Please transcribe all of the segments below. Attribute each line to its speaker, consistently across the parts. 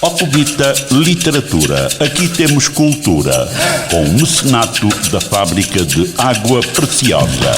Speaker 1: Ocovita Literatura. Aqui temos cultura, com o mecenato da Fábrica de Água Preciosa.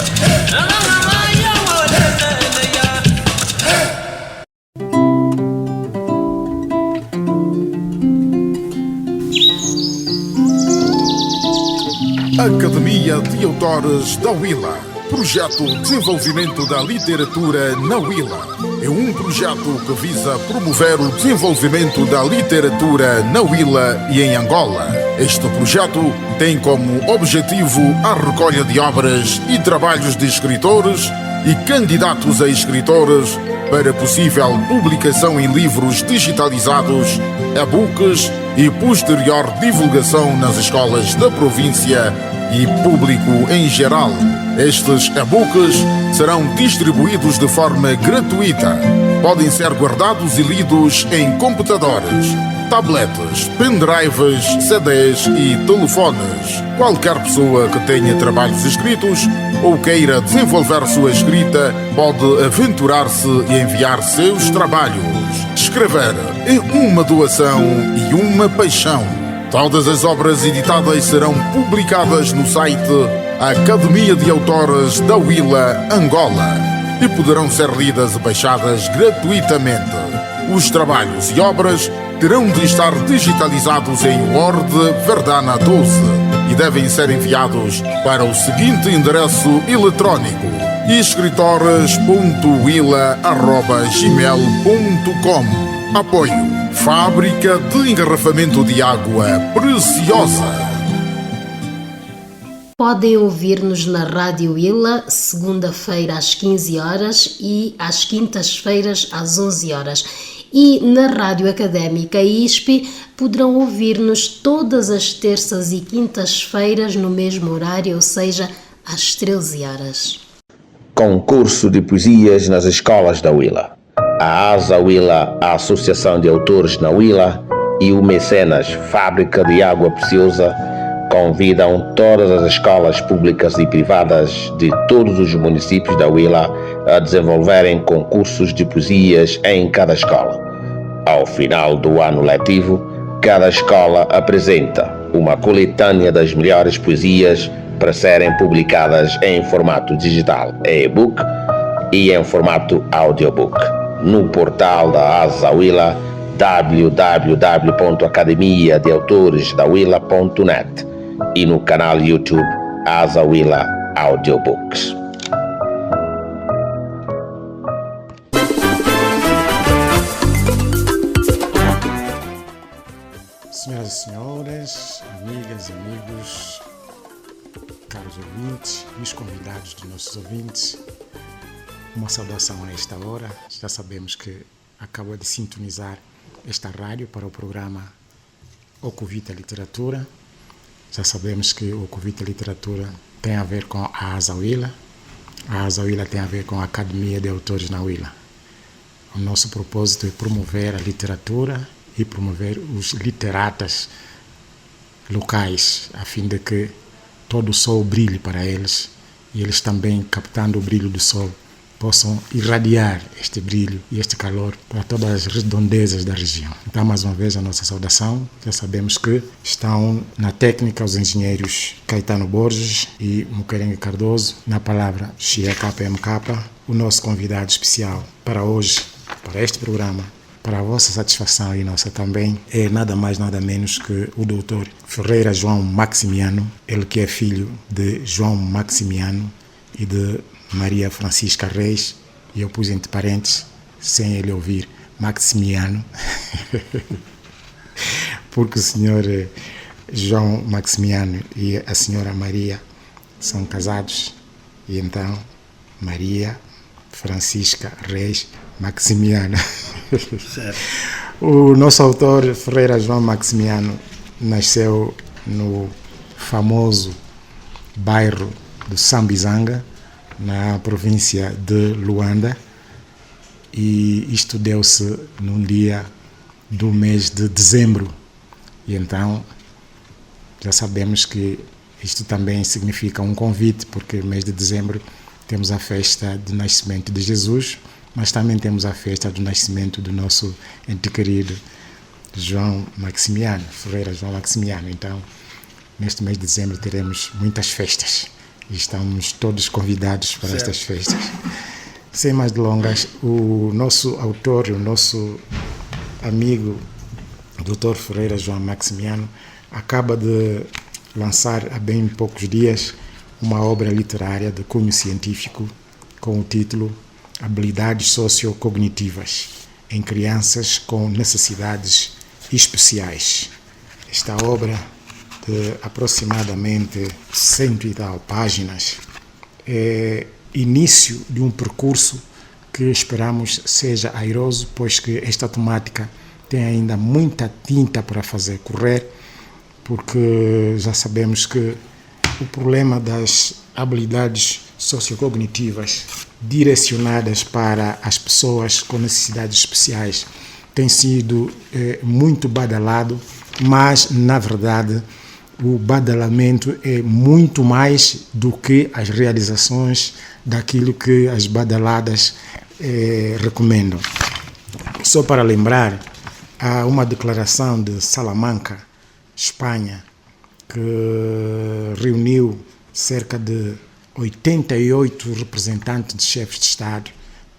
Speaker 2: Academia de Autores da Willa. Projeto de Desenvolvimento da Literatura na Willa. É um projeto que visa promover o desenvolvimento da literatura na Willa e em Angola. Este projeto tem como objetivo a recolha de obras e trabalhos de escritores e candidatos a escritores para possível publicação em livros digitalizados, e-books e posterior divulgação nas escolas da província e público em geral. Estes e-books serão distribuídos de forma gratuita. Podem ser guardados e lidos em computadores, tabletes, pendrives, CDs e telefones. Qualquer pessoa que tenha trabalhos escritos ou queira desenvolver sua escrita pode aventurar-se e enviar seus trabalhos. Escrever é uma doação e uma paixão. Todas as obras editadas serão publicadas no site Academia de Autores da Willa, Angola, e poderão ser lidas e baixadas gratuitamente. Os trabalhos e obras terão de estar digitalizados em Word Verdana 12 e devem ser enviados para o seguinte endereço eletrónico: escritores.willa@gmail.com. Apoio Fábrica de Engarrafamento de Água Preciosa.
Speaker 3: Podem ouvir-nos na Rádio Willa, segunda-feira às 15 horas e às quintas-feiras às 11 horas. E na Rádio Académica ISP poderão ouvir-nos todas as terças e quintas-feiras no mesmo horário, ou seja, às 13 horas.
Speaker 4: Concurso de poesias nas escolas da Willa. A ASA Willa, a Associação de Autores na Willa, e o Mecenas Fábrica de Água Preciosa convidam todas as escolas públicas e privadas de todos os municípios da Willa a desenvolverem concursos de poesias em cada escola. Ao final do ano letivo, cada escola apresenta uma coletânea das melhores poesias para serem publicadas em formato digital, e-book, e em formato audiobook no portal da ASA Willa, www.academiadeautoresdawilla.net, e no canal YouTube ASA Willa Audiobooks.
Speaker 5: Senhoras e senhores, amigas e amigos, caros ouvintes, os convidados dos nossos ouvintes, uma saudação a esta hora. Já sabemos que acabou de sintonizar esta rádio para o programa Ocovita Literatura. Já sabemos que o Ocovita Literatura tem a ver com a ASA Willa. A ASA Willa tem a ver com a Academia de Autores na Willa. O nosso propósito é promover a literatura e promover os literatas locais, a fim de que todo o sol brilhe para eles e eles também, captando o brilho do sol, possam irradiar este brilho e este calor para todas as redondezas da região. Então, mais uma vez, a nossa saudação. Já sabemos que estão na técnica os engenheiros Caetano Borges e Muquerengue Cardoso, na palavra Xia KPMK. O nosso convidado especial para hoje, para este programa, para a vossa satisfação e nossa também, é nada mais nada menos que o doutor Ferreira João Maximiano, ele que é filho de João Maximiano e de Maria Francisca Reis, e eu pus entre parênteses, sem ele ouvir, Maximiano, porque o senhor João Maximiano e a senhora Maria são casados, e então Maria Francisca Reis Maximiano. Certo. O nosso autor Ferreira João Maximiano nasceu no famoso bairro do Sambizanga, na província de Luanda, e isto deu-se num dia do mês de dezembro. E então já sabemos que isto também significa um convite, porque no mês de dezembro temos a festa do nascimento de Jesus, mas também temos a festa do nascimento do nosso ente querido João Maximiano, Ferreira João Maximiano. Então, neste mês de dezembro teremos muitas festas e estamos todos convidados para estas festas. Sem mais delongas, o nosso autor, o nosso amigo Dr. Ferreira João Maximiano acaba de lançar há bem poucos dias uma obra literária de cunho científico com o título Habilidades Sociocognitivas em Crianças com Necessidades Especiais. Esta obra, de aproximadamente 100 e tal páginas, é início de um percurso que esperamos seja airoso, pois que esta temática tem ainda muita tinta para fazer correr, porque já sabemos que o problema das habilidades sociocognitivas direcionadas para as pessoas com necessidades especiais tem sido muito badalado, mas, na verdade, o badalamento é muito mais do que as realizações daquilo que as badaladas recomendam. Só para lembrar, há uma declaração de Salamanca, Espanha, que reuniu cerca de 88 representantes de chefes de Estado,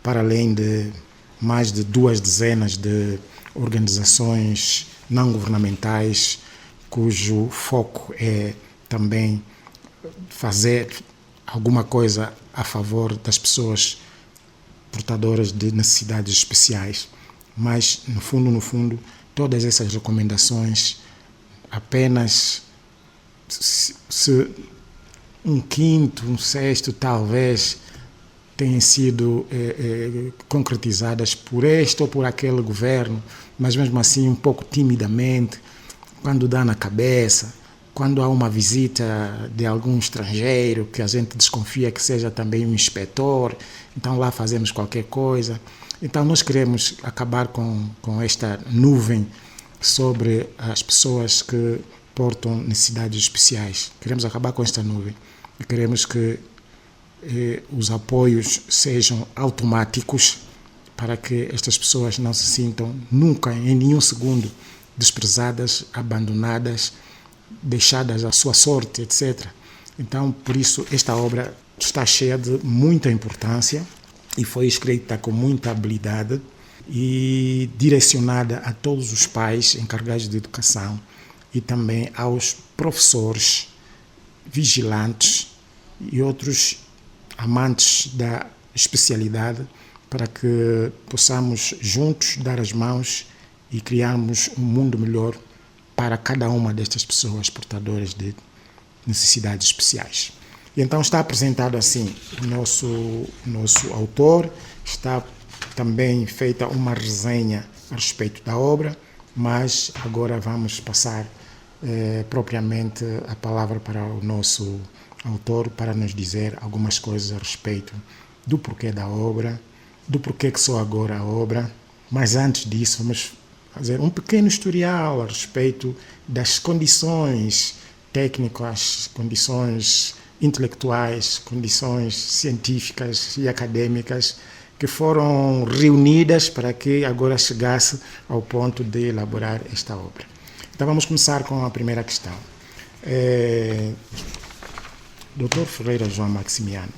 Speaker 5: para além de mais de 2 dezenas de organizações não governamentais, cujo foco é também fazer alguma coisa a favor das pessoas portadoras de necessidades especiais. Mas, no fundo, todas essas recomendações, apenas se um quinto, um sexto, talvez, têm sido concretizadas por este ou por aquele governo, mas mesmo assim um pouco timidamente, quando dá na cabeça, quando há uma visita de algum estrangeiro que a gente desconfia que seja também um inspetor, então lá fazemos qualquer coisa. Então nós queremos acabar com esta nuvem sobre as pessoas que portam necessidades especiais. Queremos acabar com esta nuvem e queremos que os apoios sejam automáticos para que estas pessoas não se sintam nunca, em nenhum segundo, desprezadas, abandonadas, deixadas à sua sorte, etc. Então, por isso, esta obra está cheia de muita importância e foi escrita com muita habilidade e direcionada a todos os pais encarregados de educação e também aos professores, vigilantes e outros amantes da especialidade, para que possamos juntos dar as mãos e criarmos um mundo melhor para cada uma destas pessoas portadoras de necessidades especiais. E então está apresentado assim o nosso autor, está também feita uma resenha a respeito da obra, mas agora vamos passar propriamente a palavra para o nosso autor para nos dizer algumas coisas a respeito do porquê da obra, do porquê que só agora a obra, mas antes disso vamos fazer um pequeno historial a respeito das condições técnicas, condições intelectuais, condições científicas e acadêmicas que foram reunidas para que agora chegasse ao ponto de elaborar esta obra. Então vamos começar com a primeira questão. Dr. Ferreira João Maximiano,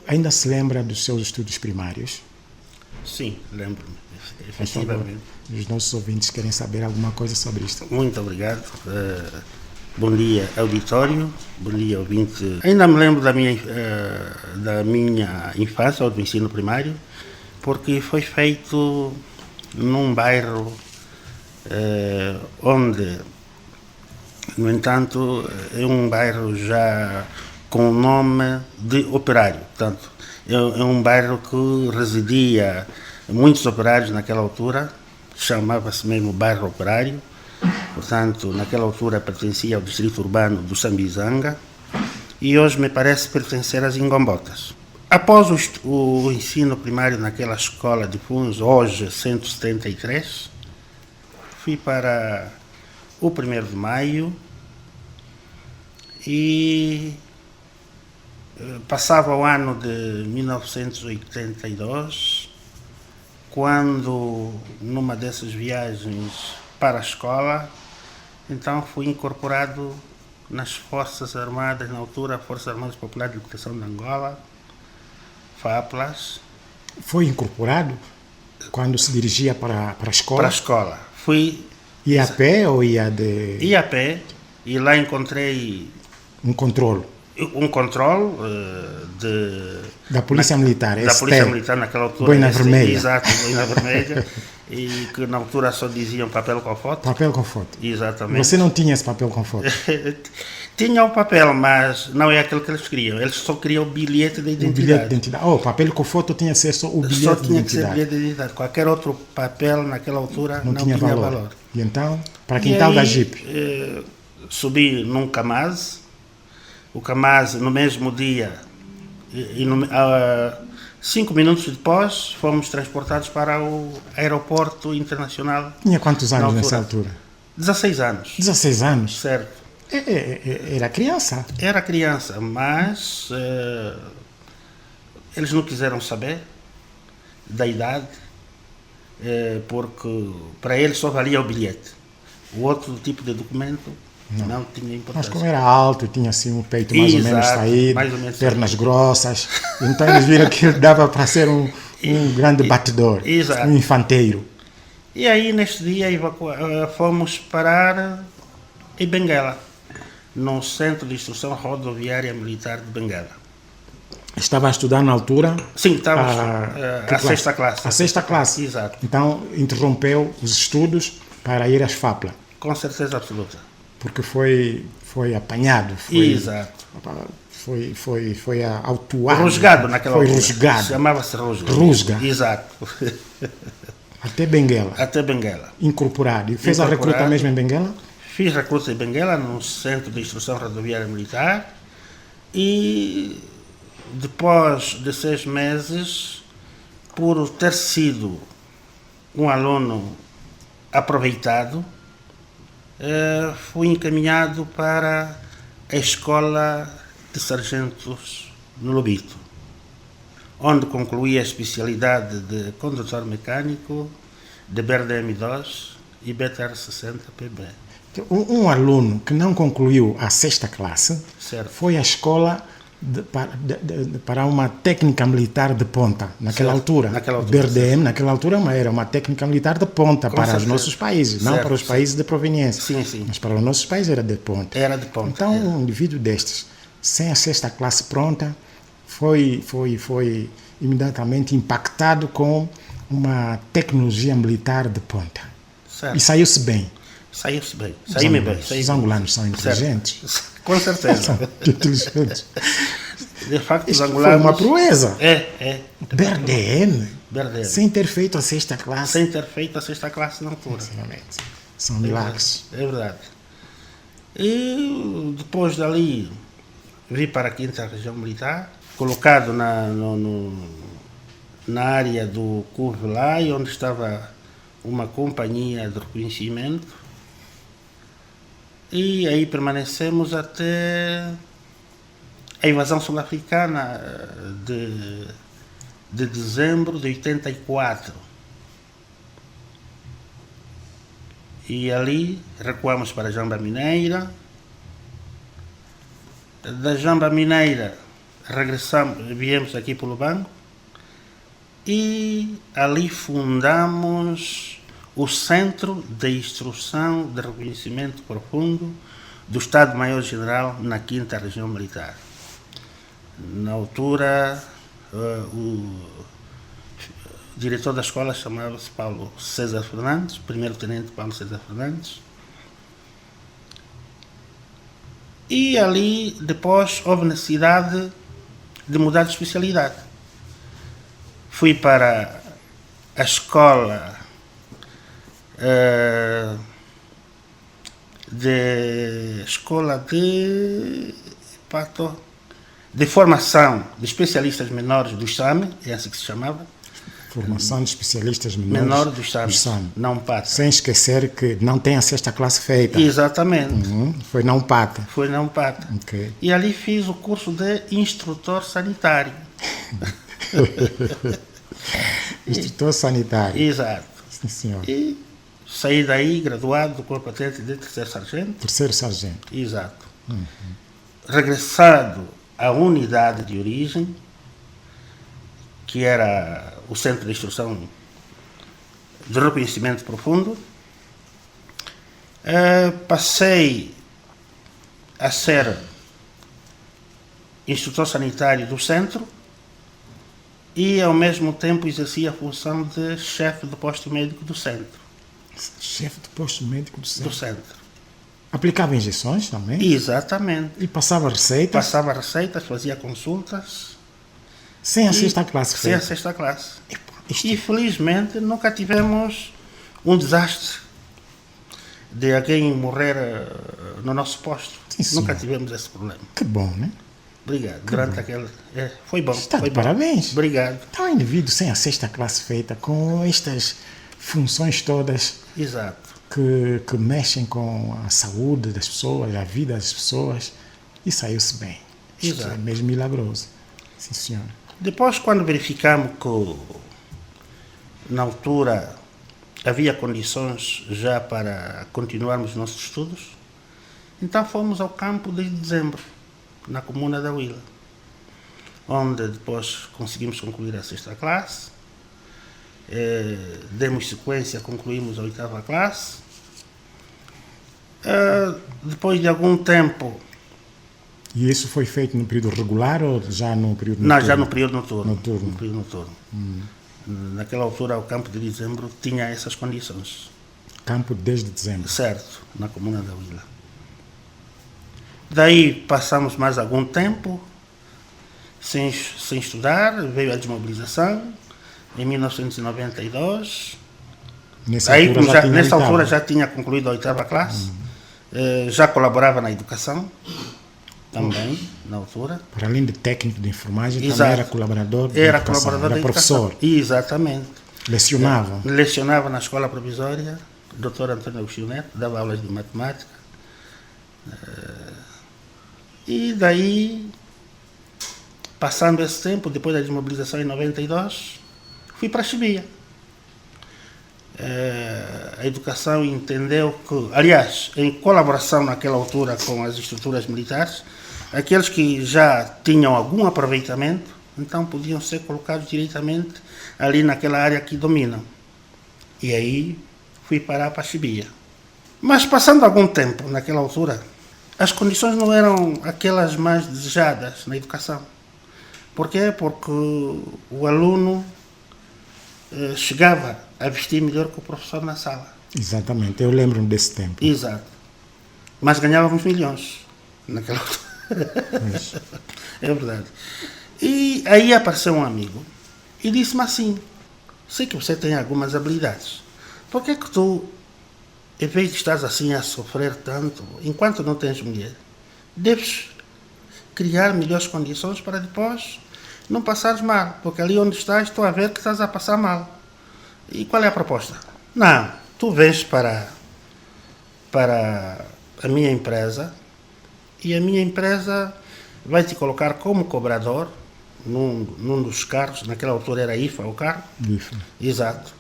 Speaker 5: ainda se lembra dos seus estudos primários?
Speaker 6: Sim, lembro-me, efetivamente.
Speaker 5: Os nossos ouvintes querem saber alguma coisa sobre isto.
Speaker 6: Muito obrigado. Bom dia, auditório. Bom dia, ouvinte. Ainda me lembro da minha infância, ou do ensino primário, porque foi feito num bairro onde, no entanto, é um bairro já com o nome de operário. Portanto, é um bairro que residia muitos operários naquela altura, chamava-se mesmo bairro operário. Portanto, naquela altura pertencia ao distrito urbano do Sambizanga e hoje me parece pertencer às Ingombotas. Após o ensino primário naquela escola de Funzo, hoje 173, fui para o 1º de Maio e passava o ano de 1982 quando, numa dessas viagens para a escola, então fui incorporado nas Forças Armadas, na altura, Forças Armadas Populares de Libertação de Angola, FAPLAS.
Speaker 5: Foi incorporado quando se dirigia para a escola?
Speaker 6: Para a escola. Fui...
Speaker 5: Ia a pé ou ia de...
Speaker 6: Ia a pé, e lá encontrei...
Speaker 5: Um controle da Polícia Militar.
Speaker 6: Da Polícia Militar naquela altura.
Speaker 5: Boina Vermelha.
Speaker 6: Exato, Boina Vermelha. E que na altura só diziam papel com foto.
Speaker 5: Papel com foto.
Speaker 6: Exatamente.
Speaker 5: Você não tinha esse papel com foto?
Speaker 6: Tinha o papel, mas não é aquele que eles queriam. Eles só queriam o bilhete de identidade.
Speaker 5: O bilhete de identidade. Oh, papel com foto tinha que ser só o bilhete de identidade.
Speaker 6: Só tinha que ser bilhete de identidade. Qualquer outro papel naquela altura não tinha valor.
Speaker 5: E então, para quintal da Jeep?
Speaker 6: Subi num Kamaz. O Kamaz, no mesmo dia, 5 minutos depois, fomos transportados para o aeroporto internacional.
Speaker 5: Tinha quantos anos nessa altura?
Speaker 6: 16 anos.
Speaker 5: 16 anos?
Speaker 6: Certo.
Speaker 5: Era criança?
Speaker 6: Era criança, mas eles não quiseram saber da idade, porque para eles só valia o bilhete. O outro tipo de documento não tinha importância.
Speaker 5: Mas como era alto, tinha assim um peito mais ou menos saído, pernas grossas, então eles viram que ele dava para ser um grande batedor, um infanteiro.
Speaker 6: E aí, neste dia, fomos parar em Benguela, no Centro de Instrução Rodoviária Militar de Benguela.
Speaker 5: Estava a estudar na altura?
Speaker 6: Sim, estava a sexta classe.
Speaker 5: A sexta classe?
Speaker 6: Exato.
Speaker 5: Então, interrompeu os estudos para ir às FAPLA?
Speaker 6: Com certeza absoluta.
Speaker 5: Porque foi apanhado.
Speaker 6: Exato.
Speaker 5: Foi autuado.
Speaker 6: Rusgado naquela altura.
Speaker 5: Foi rusgado.
Speaker 6: Chamava-se rusga.
Speaker 5: Rusga.
Speaker 6: Exato.
Speaker 5: Até Benguela.
Speaker 6: Até Benguela.
Speaker 5: Incorporado. E fez a recruta mesmo em Benguela?
Speaker 6: Fiz recruta em Benguela, no Centro de Instrução Rodoviária Militar. E depois de 6 meses, por ter sido um aluno aproveitado, fui encaminhado para a Escola de Sargentos no Lobito, onde concluí a especialidade de condutor mecânico de BRDM2 e BTR-60PB.
Speaker 5: Um aluno que não concluiu a sexta classe,
Speaker 6: certo,
Speaker 5: foi à escola para uma técnica militar de ponta, naquela altura. BRDM, naquela altura, era uma técnica militar de ponta para os nossos países, não para os países de proveniência.
Speaker 6: Sim, sim.
Speaker 5: Mas para os nossos países era de ponta.
Speaker 6: Era de ponta.
Speaker 5: Então, um indivíduo destes, sem a sexta classe pronta, foi imediatamente impactado com uma tecnologia militar de ponta.
Speaker 6: Certo.
Speaker 5: E saiu-se bem.
Speaker 6: Saiu-se bem. Saí-me bem.
Speaker 5: Os angolanos são inteligentes.
Speaker 6: Certo. Com certeza.
Speaker 5: São inteligentes.
Speaker 6: De facto, os
Speaker 5: angolanos... Foi uma proeza.
Speaker 6: É.
Speaker 5: BRDM.
Speaker 6: BRDM.
Speaker 5: Sem ter feito a sexta classe.
Speaker 6: Sem ter feito a sexta classe na altura.
Speaker 5: São milagres.
Speaker 6: É verdade. E depois dali, vi para a 5ª Região Militar, colocado na área do Curvelai, onde estava uma companhia de reconhecimento. E aí permanecemos até a invasão sul-africana de dezembro de 84. E ali recuamos para a Jamba Mineira. Da Jamba Mineira viemos aqui para o Lubango e ali fundamos o Centro de Instrução de Reconhecimento Profundo do Estado-Maior-General na 5ª Região Militar. Na altura, o diretor da escola chamava-se Paulo César Fernandes, primeiro-tenente Paulo César Fernandes. E ali, depois, houve necessidade de mudar de especialidade. Fui para a escola de formação de especialistas menores do SAME, é assim que se chamava.
Speaker 5: Formação de especialistas menores
Speaker 6: do SAME. Não PATA.
Speaker 5: Sem esquecer que não tem a sexta classe feita.
Speaker 6: Exatamente.
Speaker 5: Foi não PATA.
Speaker 6: Foi não PATA.
Speaker 5: Okay.
Speaker 6: E ali fiz o curso de instrutor sanitário.
Speaker 5: Instrutor sanitário.
Speaker 6: Exato.
Speaker 5: Sim, senhor.
Speaker 6: E saí daí, graduado do Corpo Atlético de terceiro sargento.
Speaker 5: Terceiro sargento.
Speaker 6: Exato. Regressado à unidade de origem, que era o Centro de Instrução de Reconhecimento Profundo, passei a ser instrutor sanitário do centro e, ao mesmo tempo, exercia a função de chefe do posto médico do centro.
Speaker 5: Chefe do posto médico do centro.
Speaker 6: Do centro.
Speaker 5: Aplicava injeções também?
Speaker 6: Exatamente.
Speaker 5: E passava receitas?
Speaker 6: Passava receitas, fazia consultas.
Speaker 5: Sem a sexta classe?
Speaker 6: Sem a
Speaker 5: feita?
Speaker 6: sexta classe.
Speaker 5: Isto-
Speaker 6: E, felizmente, nunca tivemos um desastre de alguém morrer no nosso posto.
Speaker 5: Sim,
Speaker 6: Nunca
Speaker 5: senhor.
Speaker 6: tivemos esse problema.
Speaker 5: Que bom, né?
Speaker 6: Obrigado. Durante aquele... foi bom.
Speaker 5: Está
Speaker 6: Foi
Speaker 5: de
Speaker 6: bom.
Speaker 5: parabéns.
Speaker 6: Obrigado.
Speaker 5: Então, um indivíduo sem a sexta classe feita, com estas funções todas
Speaker 6: Exato.
Speaker 5: que mexem com a saúde das pessoas, a vida das pessoas, e saiu-se bem. Isto
Speaker 6: Exato.
Speaker 5: é mesmo milagroso. Sim, senhor.
Speaker 6: Depois, quando verificamos que, na altura, havia condições já para continuarmos nossos estudos, então fomos ao campo de dezembro, na comuna da Huila, onde depois conseguimos concluir a sexta classe, demos sequência, concluímos a oitava classe. Depois de algum tempo,
Speaker 5: E isso foi feito no período regular ou já no período
Speaker 6: não,
Speaker 5: noturno?
Speaker 6: já no período noturno.
Speaker 5: Noturno.
Speaker 6: No período noturno. Naquela altura, o campo de dezembro tinha essas condições.
Speaker 5: Campo desde dezembro.
Speaker 6: Certo, na comuna da Huila. Daí passamos mais algum tempo sem estudar, veio a desmobilização em 1992.
Speaker 5: Nessa
Speaker 6: Aí,
Speaker 5: altura já tinha
Speaker 6: nessa
Speaker 5: oitava.
Speaker 6: altura já tinha concluído a oitava classe, já colaborava na educação também, na altura.
Speaker 5: Para além de técnico de enfermagem,
Speaker 6: Exato.
Speaker 5: também era colaborador de
Speaker 6: Era
Speaker 5: educação,
Speaker 6: colaborador
Speaker 5: era
Speaker 6: da educação.
Speaker 5: professor,
Speaker 6: Exatamente.
Speaker 5: lecionava.
Speaker 6: Lecionava na escola provisória, Dr. Antônio Agostinho Neto, dava aulas de matemática. E daí, passando esse tempo, depois da desmobilização em 92, fui para a Chibia. A educação entendeu que, aliás, em colaboração naquela altura com as estruturas militares, aqueles que já tinham algum aproveitamento, então podiam ser colocados diretamente ali naquela área que dominam. E aí fui parar para a Chibia. Mas passando algum tempo naquela altura, as condições não eram aquelas mais desejadas na educação. Por quê? Porque o aluno chegava a vestir melhor que o professor na sala.
Speaker 5: Exatamente, eu lembro-me desse tempo.
Speaker 6: Exato. Mas ganhávamos milhões naquela altura.
Speaker 5: Mas,
Speaker 6: É verdade. E aí apareceu um amigo e disse-me assim: sei que você tem algumas habilidades. Por que que tu, em vez de estás assim a sofrer tanto, enquanto não tens mulher, deves criar melhores condições para depois não passares mal? Porque ali onde estás, estou a ver que estás a passar mal. E qual é a proposta? Não, tu vens para a minha empresa e a minha empresa vai te colocar como cobrador num dos carros, naquela altura era IFA o carro.
Speaker 5: bife.
Speaker 6: Exato.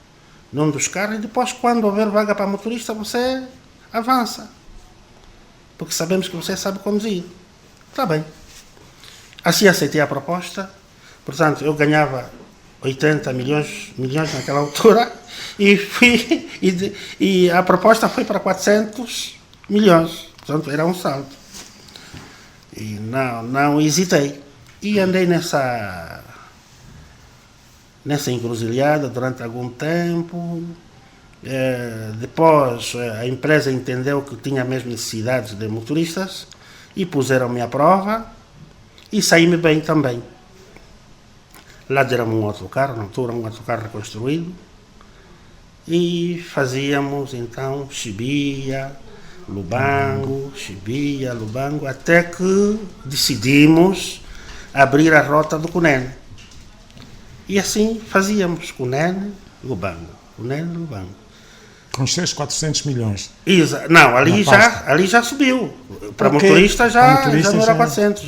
Speaker 6: Num dos carros, e depois, quando houver vaga para motorista, você avança. Porque sabemos que você sabe conduzir. Está bem. Assim aceitei a proposta. Portanto, eu ganhava 80 milhões naquela altura e a proposta foi para 400 milhões. Portanto, era um salto. E não hesitei. E andei nessa encruzilhada durante algum tempo. Depois a empresa entendeu que tinha mesmo necessidades de motoristas e puseram-me à prova e saí-me bem também. Lá deram-me um autocarro, na altura um autocarro reconstruído, e fazíamos então Chibia, Lubango, até que decidimos abrir a rota do Cunene. E assim fazíamos Cunene, Lubango.
Speaker 5: Com os seus 400 milhões.
Speaker 6: Não, ali já subiu. Para
Speaker 5: Ok.
Speaker 6: motorista
Speaker 5: Para
Speaker 6: já
Speaker 5: motorista
Speaker 6: não era
Speaker 5: já-
Speaker 6: 400,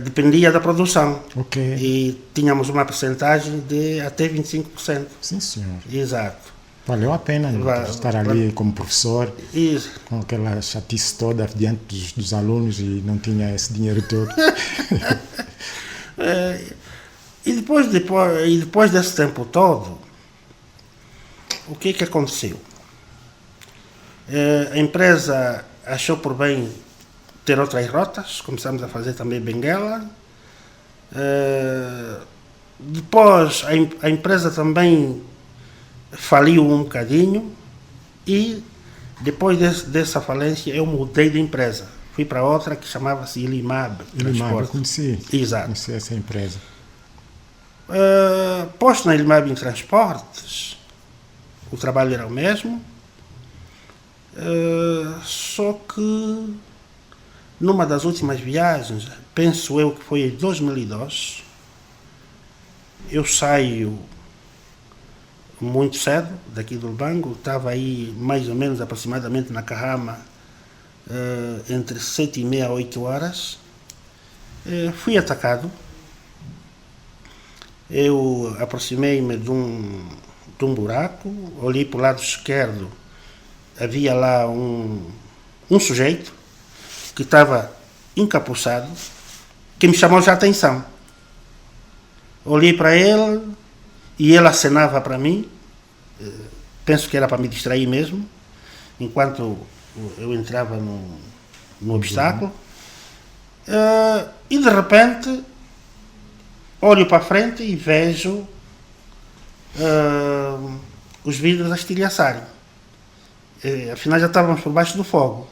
Speaker 6: dependia da produção.
Speaker 5: Ok.
Speaker 6: E tínhamos uma percentagem de até 25%.
Speaker 5: Sim, senhor.
Speaker 6: Exato.
Speaker 5: Valeu a pena estar ali como professor,
Speaker 6: Isso.
Speaker 5: com aquela chatice toda diante dos alunos e não tinha esse dinheiro todo.
Speaker 6: E depois desse tempo todo, o que aconteceu? A empresa achou por bem ter outras rotas, começamos a fazer também Benguela. Depois a empresa também faliu um bocadinho e depois dessa falência eu mudei de empresa. Fui para outra que chamava-se Ilimab Transporte.
Speaker 5: Eu conheci.
Speaker 6: Exato.
Speaker 5: Conheci essa empresa.
Speaker 6: Posto na Ilimab em Transportes, o trabalho era o mesmo, só que numa das últimas viagens, penso eu que foi em 2002, eu saio muito cedo daqui do Lubango, estava aí mais ou menos aproximadamente na Carrama, entre 7h30 a 8 horas. Fui atacado. Eu aproximei-me de um buraco, olhei para o lado esquerdo, havia lá um sujeito que estava encapuçado, que me chamou já a atenção. Olhei para ele e ele acenava para mim, penso que era para me distrair mesmo, enquanto eu entrava no obstáculo, e de repente olho para frente e vejo os vidros a estilhaçarem. Afinal já estávamos por baixo do fogo.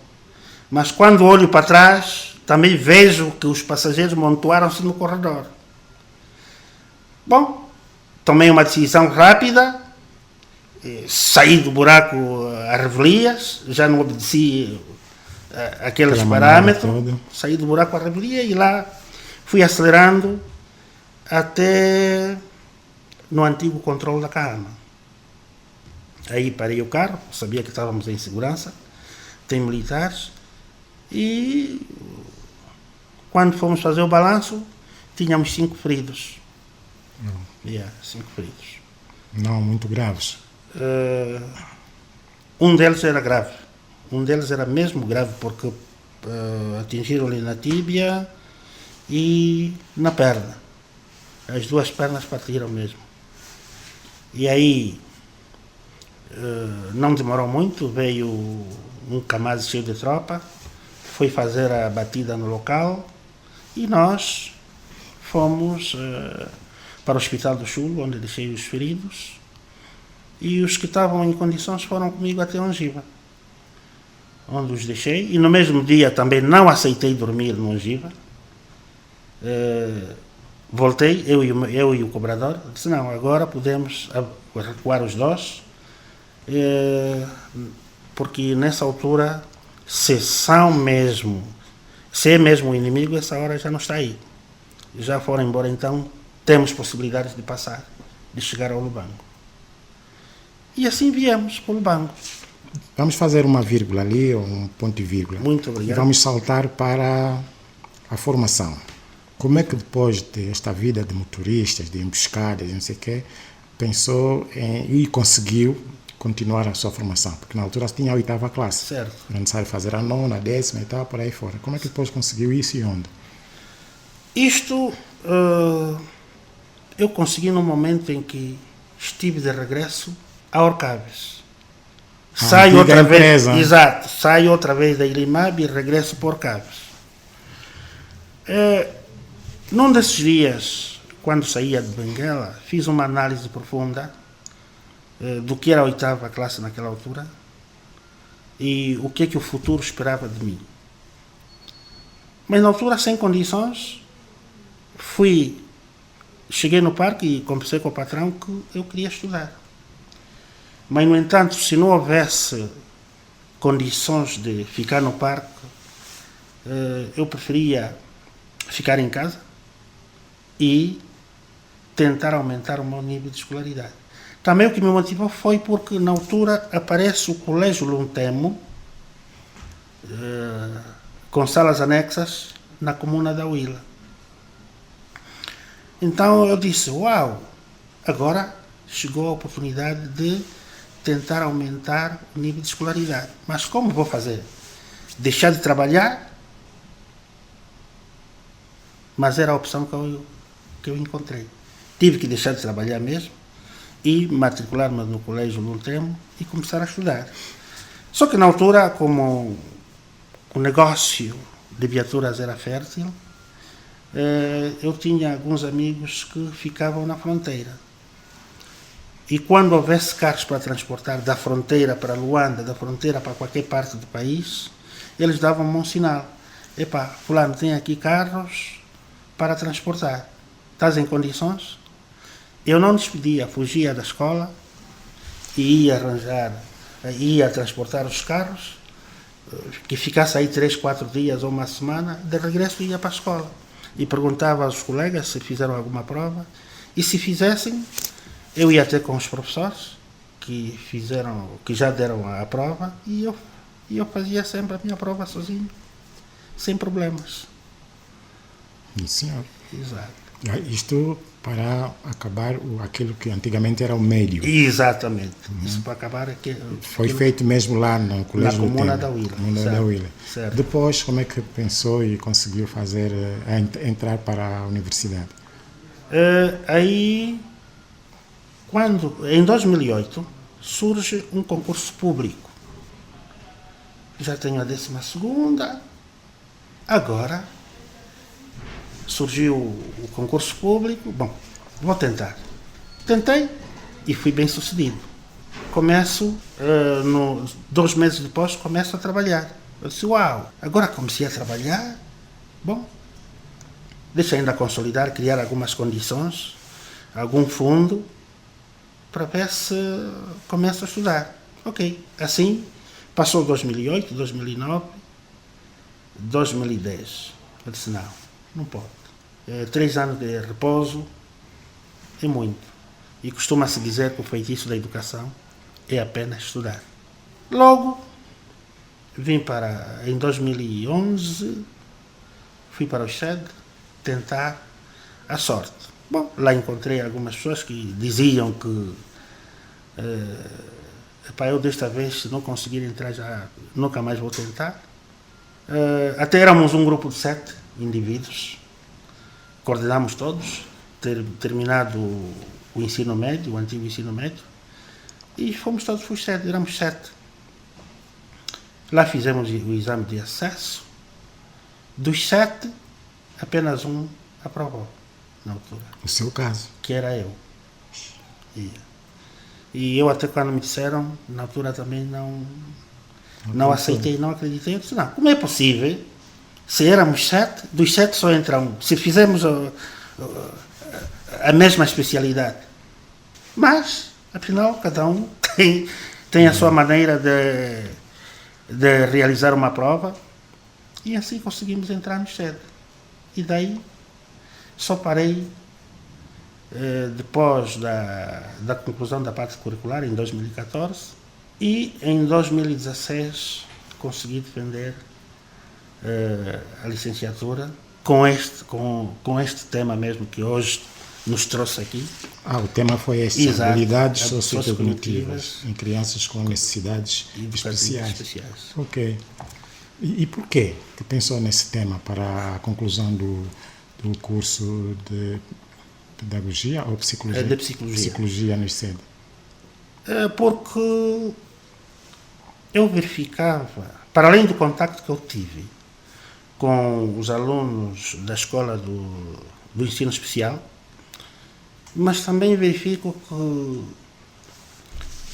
Speaker 6: Mas quando olho para trás, também vejo que os passageiros montoaram-se no corredor. Bom, tomei uma decisão rápida, saí do buraco a revelias, já não obedeci aqueles parâmetros, saí do buraco a revelia e lá fui acelerando até no antigo controle da Carrama. Aí parei o carro, sabia que estávamos em segurança, tem militares, e quando fomos fazer o balanço, tínhamos 5 feridos. 5 feridos.
Speaker 5: Não, muito graves.
Speaker 6: Um deles era grave. Um deles era mesmo grave porque atingiram-lhe na tíbia e na perna. As 2 pernas partiram mesmo. E aí não demorou muito, veio um Kamaz cheio de tropa, foi fazer a batida no local e nós fomos para o Hospital do Chulo, onde deixei os feridos, e os que estavam em condições foram comigo até Ongiva, onde os deixei, e no mesmo dia também não aceitei dormir no Ongiva. Voltei, eu e o cobrador, disse, não, agora podemos recuar os 2, porque nessa altura, se é mesmo o inimigo, essa hora já não está aí. Já foram embora, então temos possibilidades de passar, de chegar ao Lubango. E assim viemos para o Lubango.
Speaker 5: Vamos fazer uma vírgula ali, ou um ponto e vírgula.
Speaker 6: Muito obrigado.
Speaker 5: E vamos saltar para a formação. Como é que depois desta vida de motoristas, de emboscadas, não sei o quê, pensou e conseguiu continuar a sua formação? Porque na altura tinha a 8ª classe.
Speaker 6: Certo.
Speaker 5: Era necessário fazer a 9ª, a 10ª e tal, por aí fora. Como é que depois conseguiu isso e onde?
Speaker 6: Isto eu consegui no momento em que estive de regresso a Orcaves. Saio outra vez, exato, saio outra vez da Ilimab e regresso para Orcaves. Num desses dias, quando saía de Benguela, fiz uma análise profunda do que era a 8ª classe naquela altura e o que é que o futuro esperava de mim. Mas na altura, sem condições, cheguei no parque e conversei com o patrão que eu queria estudar. Mas, no entanto, se não houvesse condições de ficar no parque, eu preferia ficar em casa e tentar aumentar o meu nível de escolaridade. Também o que me motivou foi porque, na altura, aparece o Colégio Luntemo, com salas anexas, na comuna da Huila. Então eu disse, uau, agora chegou a oportunidade de tentar aumentar o nível de escolaridade. Mas como vou fazer? Deixar de trabalhar? Mas era a opção que eu encontrei. Tive que deixar de trabalhar mesmo e matricular-me no colégio Luntemo e começar a estudar. Só que na altura, como o negócio de viaturas era fértil, eu tinha alguns amigos que ficavam na fronteira. E quando houvesse carros para transportar da fronteira para Luanda, da fronteira para qualquer parte do país, eles davam-me um sinal. Epá, fulano, tem aqui carros para transportar. Estás em condições? Eu não despedia, fugia da escola e ia transportar os carros, que ficasse aí 3, 4 dias ou uma semana, de regresso ia para a escola. E perguntava aos colegas se fizeram alguma prova, e se fizessem, eu ia ter com os professores que já deram a prova, e eu fazia sempre a minha prova sozinho, sem problemas.
Speaker 5: Sim, senhor.
Speaker 6: Exato.
Speaker 5: Isto para acabar aquilo que antigamente era o médio.
Speaker 6: Exatamente. Isso para acabar aqui.
Speaker 5: Foi feito mesmo lá no Colégio
Speaker 6: na comuna
Speaker 5: Luntemo,
Speaker 6: da Huila.
Speaker 5: Comuna da Huila.
Speaker 6: Certo.
Speaker 5: Depois, como é que pensou e conseguiu fazer, entrar para a universidade?
Speaker 6: Aí, em 2008, surge um concurso público. Já tenho a 12ª. Agora surgiu o concurso público. Bom, vou tentar. Tentei e fui bem sucedido. Começo, 2 meses depois, começo a trabalhar. Eu disse, uau, agora comecei a trabalhar. Bom, deixa ainda consolidar, criar algumas condições, algum fundo, para ver se começo a estudar. Ok, assim, passou 2008, 2009, 2010. Eu disse, não pode. 3 anos de repouso é muito. E costuma-se dizer que o feitiço da educação é apenas estudar. Logo, em 2011, fui para o ISED tentar a sorte. Bom, lá encontrei algumas pessoas que diziam que eu desta vez, se não conseguir entrar, já nunca mais vou tentar. Até éramos um grupo de 7 indivíduos, coordenámos todos, terminado o ensino médio, o antigo ensino médio, e fomos todos para o ISED, éramos 7. Lá fizemos o exame de acesso. Dos 7, apenas um aprovou, na altura.
Speaker 5: O seu caso?
Speaker 6: Que era eu. E eu até quando me disseram, na altura também não aceitei, não acreditei. Eu disse, como é possível? Se éramos 7, dos 7 só entra um. Se fizermos a mesma especialidade. Mas, afinal, cada um tem a sua maneira de realizar uma prova. E assim conseguimos entrar no ISED. E daí só parei depois da conclusão da parte curricular, em 2014. E em 2016 consegui defender a licenciatura com este tema mesmo que hoje nos trouxe aqui.
Speaker 5: O tema foi este:
Speaker 6: Exato.
Speaker 5: Habilidades sociocognitivas em crianças com necessidades especiais. Ok. E por quê que pensou nesse tema para a conclusão do curso de pedagogia ou psicologia?
Speaker 6: De psicologia.
Speaker 5: Psicologia no ISED.
Speaker 6: Porque eu verificava, para além do contacto que eu tive com os alunos da escola do ensino especial, mas também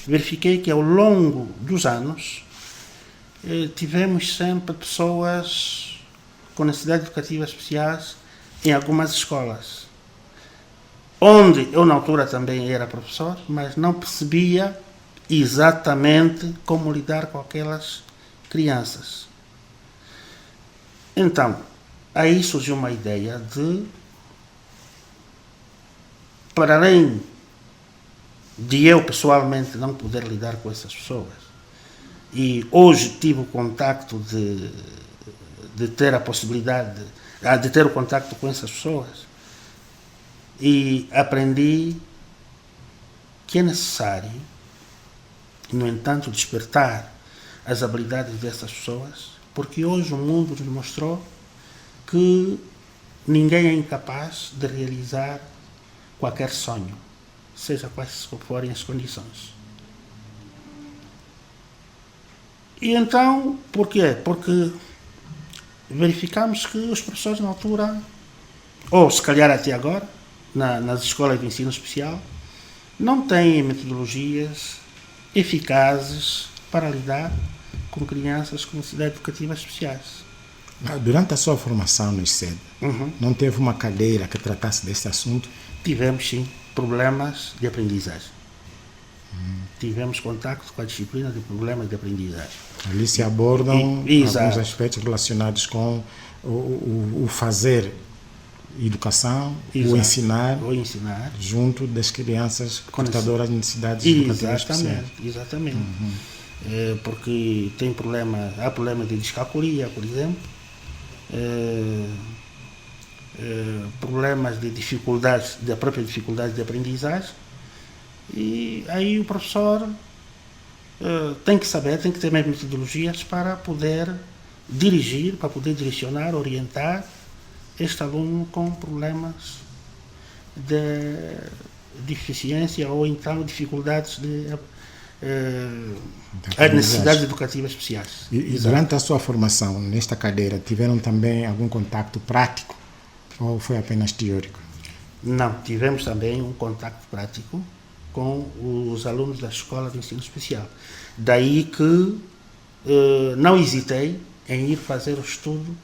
Speaker 6: verifiquei que ao longo dos anos tivemos sempre pessoas com necessidades educativas especiais em algumas escolas, onde eu na altura também era professor, mas não percebia exatamente como lidar com aquelas crianças. Então, aí surgiu uma ideia de, para além de eu pessoalmente não poder lidar com essas pessoas, e hoje tive o contacto de ter a possibilidade de ter o contacto com essas pessoas, E aprendi que é necessário, no entanto, despertar as habilidades dessas pessoas, porque hoje o mundo nos mostrou que ninguém é incapaz de realizar qualquer sonho, seja quais forem as condições. E então, por quê? Porque verificamos que os professores na altura, ou se calhar até agora, nas escolas de ensino especial, não têm metodologias eficazes para lidar com crianças com necessidades educativas especiais.
Speaker 5: Durante a sua formação no ICED, não teve uma cadeira que tratasse desse assunto?
Speaker 6: Tivemos, sim, problemas de aprendizagem. Tivemos contato com a disciplina de problemas de aprendizagem.
Speaker 5: Ali se abordam alguns
Speaker 6: Exato.
Speaker 5: aspectos relacionados com o fazer educação,
Speaker 6: Exato.
Speaker 5: o ensinar
Speaker 6: junto
Speaker 5: junto das crianças portadoras de necessidades educativas especiais.
Speaker 6: Exatamente. Porque há problemas de descalculia, por exemplo, problemas de dificuldades, da própria dificuldade de aprendizagem, e aí o professor tem que saber, tem que ter mais metodologias para poder dirigir, para poder direcionar, orientar este aluno com problemas de deficiência ou então dificuldades de as necessidades educativas especiais.
Speaker 5: E durante a sua formação nesta cadeira, tiveram também algum contacto prático ou foi apenas teórico?
Speaker 6: Não, tivemos também um contacto prático com os alunos da Escola de Ensino Especial. Daí que não hesitei em ir fazer o estudo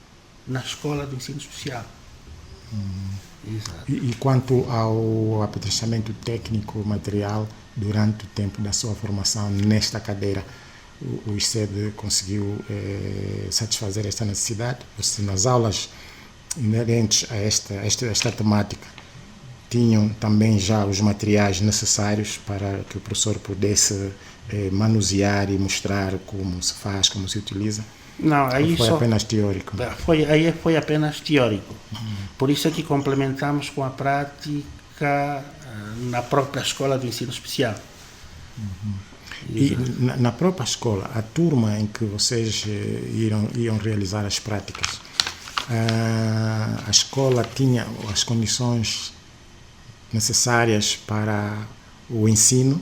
Speaker 6: na Escola de Ensino Especial. Exato.
Speaker 5: E quanto ao aperfeiçoamento técnico material durante o tempo da sua formação nesta cadeira, o ICED conseguiu satisfazer esta necessidade? Se nas aulas inerentes a esta temática tinham também já os materiais necessários para que o professor pudesse manusear e mostrar como se faz, como se utiliza?
Speaker 6: Não, aí
Speaker 5: foi apenas teórico?
Speaker 6: Aí foi apenas teórico. Por isso é que complementamos com a prática na própria Escola de Ensino Especial.
Speaker 5: E na própria escola, a turma em que vocês iam realizar as práticas, a escola tinha as condições necessárias para o ensino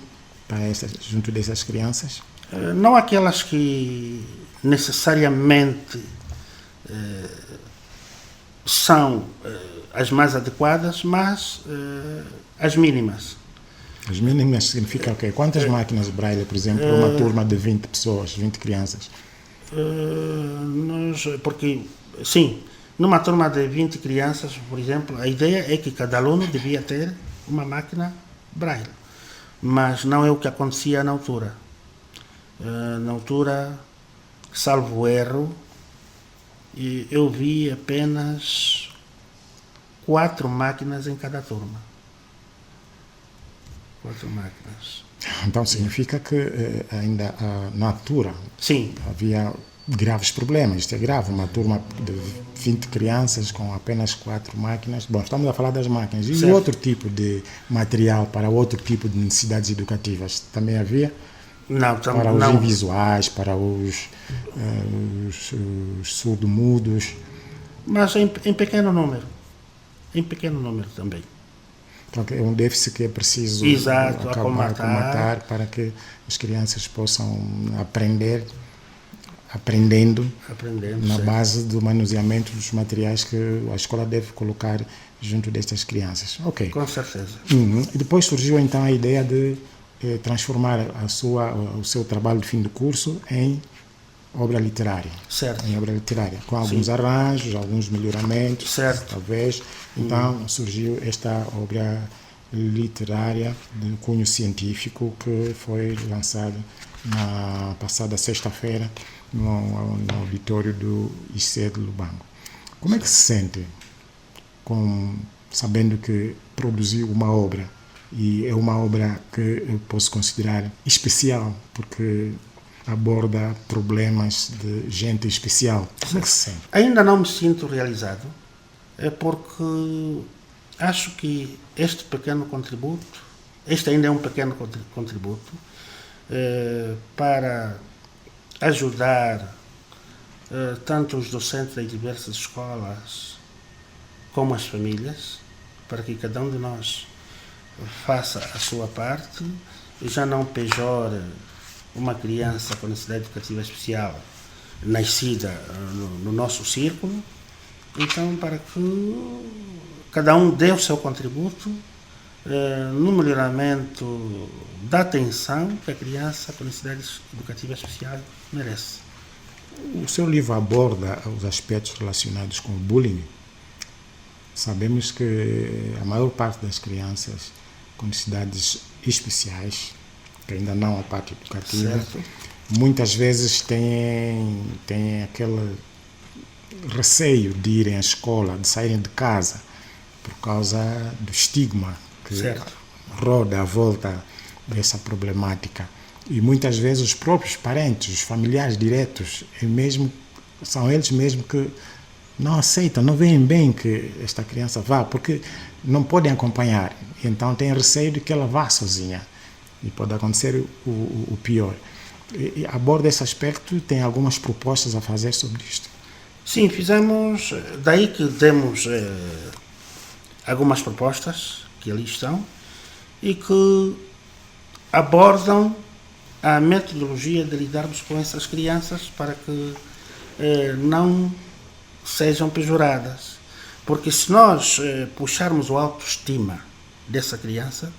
Speaker 5: junto dessas crianças?
Speaker 6: Não aquelas que necessariamente são as mais adequadas, mas as mínimas.
Speaker 5: As mínimas significa o quê? Quantas máquinas Braille, por exemplo, para uma turma de 20 pessoas, 20 crianças?
Speaker 6: Porque, sim, numa turma de 20 crianças, por exemplo, a ideia é que cada aluno devia ter uma máquina Braille. Mas não é o que acontecia na altura. Na altura, salvo erro, eu vi apenas 4 máquinas em cada turma. 4 máquinas.
Speaker 5: Então significa que ainda na altura
Speaker 6: Sim.
Speaker 5: havia graves problemas. Isto é grave, uma turma de 20 crianças com apenas 4 máquinas. Bom, estamos a falar das máquinas. E
Speaker 6: certo.
Speaker 5: Outro tipo de material para outro tipo de necessidades educativas também havia?
Speaker 6: Não,
Speaker 5: para os invisuais, para os surdo-mudos.
Speaker 6: Mas em pequeno número. Em pequeno número também.
Speaker 5: Então é um déficit que é preciso acomatar para que as crianças possam aprendendo na
Speaker 6: certo.
Speaker 5: base do manuseamento dos materiais que a escola deve colocar junto destas crianças. Ok.
Speaker 6: Com certeza.
Speaker 5: E depois surgiu então a ideia de transformar o seu trabalho de fim de curso em obra literária.
Speaker 6: Certo.
Speaker 5: Em obra literária, com alguns arranjos, alguns melhoramentos,
Speaker 6: certo.
Speaker 5: talvez. Então surgiu esta obra literária de cunho científico que foi lançada na passada sexta-feira no auditório do ICED Lubango. Como é que se sente sabendo que produziu uma obra e é uma obra que eu posso considerar especial porque aborda problemas de gente especial? Como é que se sente?
Speaker 6: Ainda não me sinto realizado, porque acho que este pequeno contributo, este ainda é um pequeno contributo para ajudar tanto os docentes das diversas escolas como as famílias, para que cada um de nós faça a sua parte e já não pejore uma criança com necessidade educativa especial nascida no nosso círculo. Então, para que cada um dê o seu contributo no melhoramento da atenção que a criança com necessidades educativas especiais merece.
Speaker 5: O seu livro aborda os aspectos relacionados com o bullying. Sabemos que a maior parte das crianças com necessidades especiais, que ainda não a parte educativa, certo, muitas vezes têm aquele receio de irem à escola, de saírem de casa, por causa do estigma que certo, roda à volta dessa problemática. E muitas vezes os próprios parentes, os familiares diretos, são eles mesmos que não aceitam, não veem bem que esta criança vá, porque não podem acompanhar. Então têm receio de que ela vá sozinha. E pode acontecer o pior. E aborda esse aspecto, tem algumas propostas a fazer sobre isto.
Speaker 6: Sim, fizemos, daí que demos algumas propostas que ali estão e que abordam a metodologia de lidarmos com essas crianças para que não sejam pejoradas. Porque se nós puxarmos o autoestima dessa criança,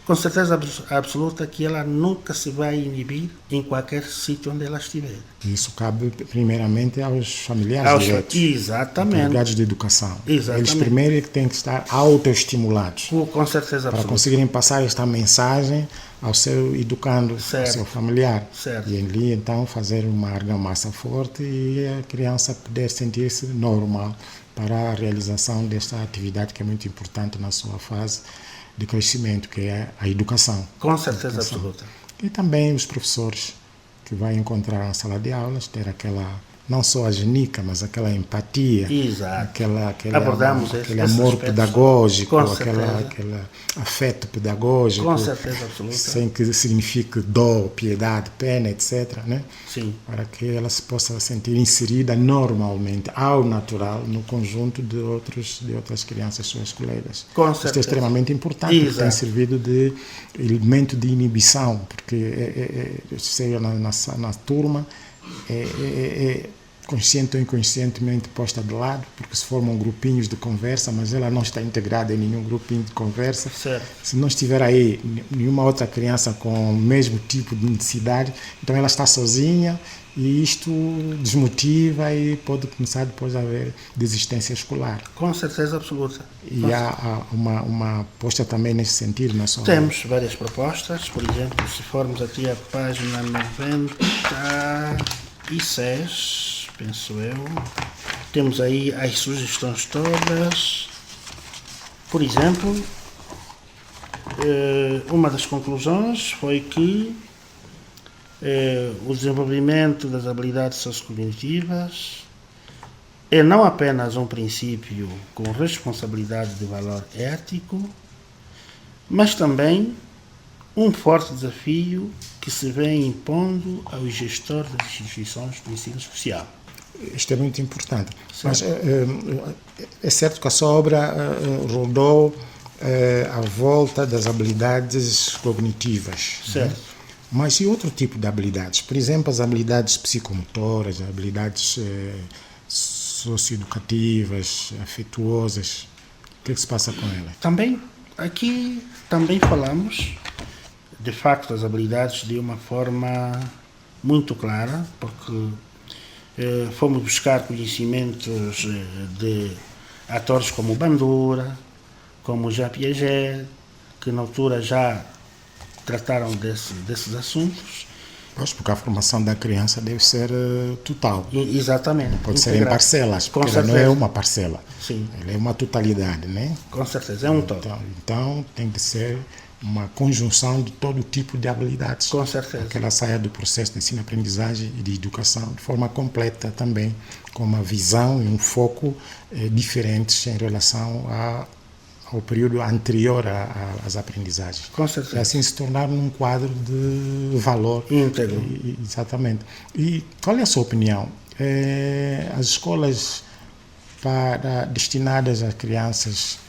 Speaker 6: com certeza absoluta que ela nunca se vai inibir em qualquer sítio onde ela estiver.
Speaker 5: Isso cabe primeiramente aos familiares diretos,
Speaker 6: exatamente,
Speaker 5: encarregados de educação.
Speaker 6: Exatamente.
Speaker 5: Eles primeiro têm que estar autoestimulados,
Speaker 6: com certeza absoluta,
Speaker 5: para conseguirem passar esta mensagem ao seu educando,
Speaker 6: certo,
Speaker 5: ao seu familiar.
Speaker 6: Certo.
Speaker 5: E ali então fazer uma argamassa forte e a criança poder sentir-se normal para a realização desta atividade que é muito importante na sua fase de crescimento, que é a educação.
Speaker 6: Com certeza absoluta.
Speaker 5: E também os professores que vai encontrar na sala de aulas, ter aquela, não só a genica, mas aquela empatia, aquele amor pedagógico, aquele afeto pedagógico,
Speaker 6: com certeza absoluta,
Speaker 5: sem que signifique dó, piedade, pena, etc., né?
Speaker 6: Sim.
Speaker 5: Para que ela se possa sentir inserida normalmente, ao natural, no conjunto de outras crianças, suas colegas.
Speaker 6: Com certeza.
Speaker 5: Isto é extremamente importante, porque tem servido de elemento de inibição, porque seja na turma, consciente ou inconscientemente posta de lado, porque se formam grupinhos de conversa, mas ela não está integrada em nenhum grupinho de conversa.
Speaker 6: Certo.
Speaker 5: Se não estiver aí nenhuma outra criança com o mesmo tipo de necessidade, então ela está sozinha e isto desmotiva e pode começar depois a haver desistência escolar.
Speaker 6: Com certeza absoluta.
Speaker 5: E há uma aposta também nesse sentido, não é só?
Speaker 6: Temos várias propostas, por exemplo, se formos aqui à página 96, penso eu, temos aí as sugestões todas. Por exemplo, uma das conclusões foi que o desenvolvimento das habilidades sociocognitivas é não apenas um princípio com responsabilidade de valor ético, mas também um forte desafio que se vem impondo aos gestores das instituições do ensino especial.
Speaker 5: Isto é muito importante. Certo. Mas é certo que a sua obra rodou à volta das habilidades cognitivas.
Speaker 6: Certo.
Speaker 5: Né? Mas e outro tipo de habilidades? Por exemplo, as habilidades psicomotoras, habilidades socioeducativas, afetuosas. O que se passa com elas?
Speaker 6: Aqui também falamos, de facto, das habilidades de uma forma muito clara, porque fomos buscar conhecimentos de atores como Bandura, como Jean Piaget, que na altura já trataram desses assuntos.
Speaker 5: Pois, porque a formação da criança deve ser total.
Speaker 6: Exatamente.
Speaker 5: Pode ser em parcelas, porque ela não é uma parcela.
Speaker 6: Sim.
Speaker 5: Ela é uma totalidade, né?
Speaker 6: Com certeza, é um todo.
Speaker 5: Então tem que ser uma conjunção de todo tipo de habilidades.
Speaker 6: Com certeza.
Speaker 5: Para que ela saia do processo de ensino-aprendizagem e de educação de forma completa também, com uma visão e um foco diferentes em relação ao período anterior às aprendizagens.
Speaker 6: Com certeza.
Speaker 5: E assim se tornar num quadro de valor.
Speaker 6: Íntegro.
Speaker 5: Exatamente. E qual é a sua opinião? As escolas destinadas a crianças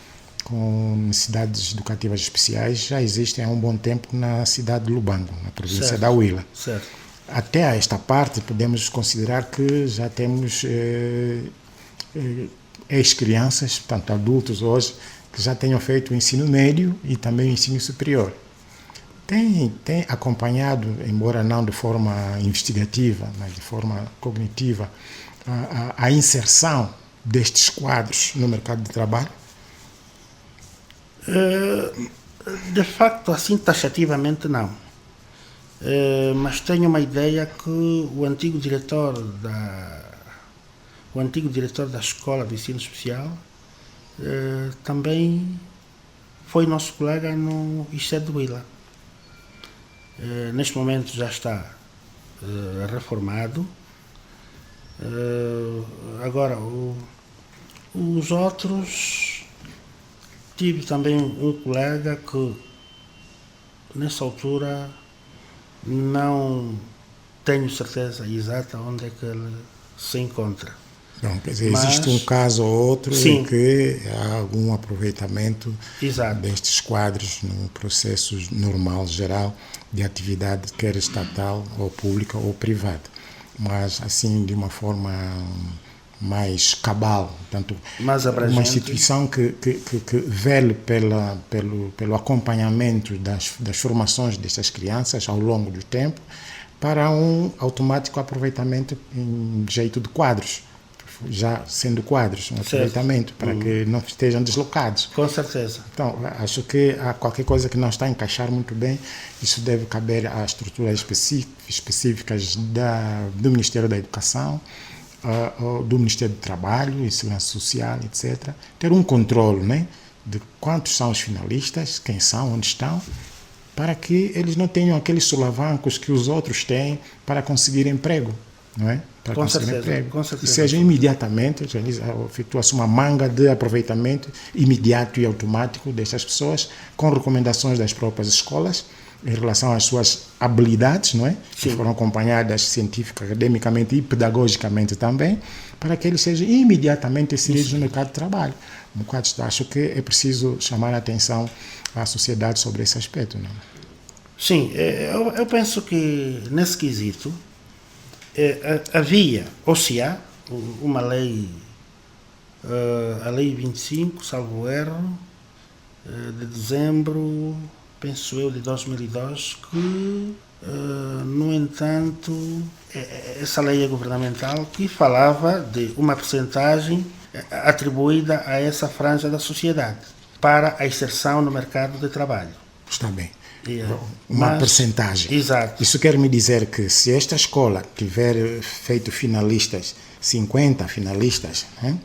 Speaker 5: com necessidades educativas especiais já existem há um bom tempo na cidade de Lubango, na província da Huila.
Speaker 6: Certo.
Speaker 5: Até a esta parte podemos considerar que já temos ex-crianças, portanto adultos hoje, que já tenham feito o ensino médio e também o ensino superior. Tem acompanhado, embora não de forma investigativa, mas de forma cognitiva, a inserção destes quadros no mercado de trabalho?
Speaker 6: De facto, assim taxativamente não. Mas tenho uma ideia que o antigo diretor da Escola de Ensino Especial também foi nosso colega no ICED de Huila. Neste momento já está reformado. Agora, os outros, tive também um colega que nessa altura não tenho certeza exata onde é que ele se encontra.
Speaker 5: Não, quer dizer, existe um caso ou outro em que há algum aproveitamento destes quadros no processo normal, geral, de atividade, quer estatal, ou pública, ou privada. Mas, assim, de uma forma mais cabal, portanto, uma instituição que vele pelo acompanhamento das formações dessas crianças ao longo do tempo, para um automático aproveitamento em jeito de quadros, já sendo quadros, um aproveitamento, para que não estejam deslocados.
Speaker 6: Com certeza.
Speaker 5: Então, acho que há qualquer coisa que não está a encaixar muito bem, isso deve caber às estruturas específicas do Ministério da Educação, do Ministério do Trabalho e Segurança Social, etc. Ter um controle, né, de quantos são os finalistas, quem são, onde estão, para que eles não tenham aqueles solavancos que os outros têm para conseguir emprego, não é? Para conseguir emprego.
Speaker 6: Com certeza.
Speaker 5: E seja imediatamente, efetua-se uma manga de aproveitamento imediato e automático dessas pessoas, com recomendações das próprias escolas em relação às suas habilidades, não é? Que foram acompanhadas cientificamente, academicamente e pedagogicamente também, para que eles sejam imediatamente inseridos no mercado de trabalho. Acho que é preciso chamar a atenção à sociedade sobre esse aspecto, não é?
Speaker 6: Sim, eu penso que nesse quesito havia, ou se há, uma lei, a Lei 25, salvo erro, de dezembro, penso eu, de 2002, que, no entanto, essa lei é governamental, que falava de uma percentagem atribuída a essa franja da sociedade para a inserção no mercado de trabalho.
Speaker 5: Está bem. Uma percentagem.
Speaker 6: Exato.
Speaker 5: Isso quer me dizer que se esta escola tiver feito finalistas, 50 finalistas, né,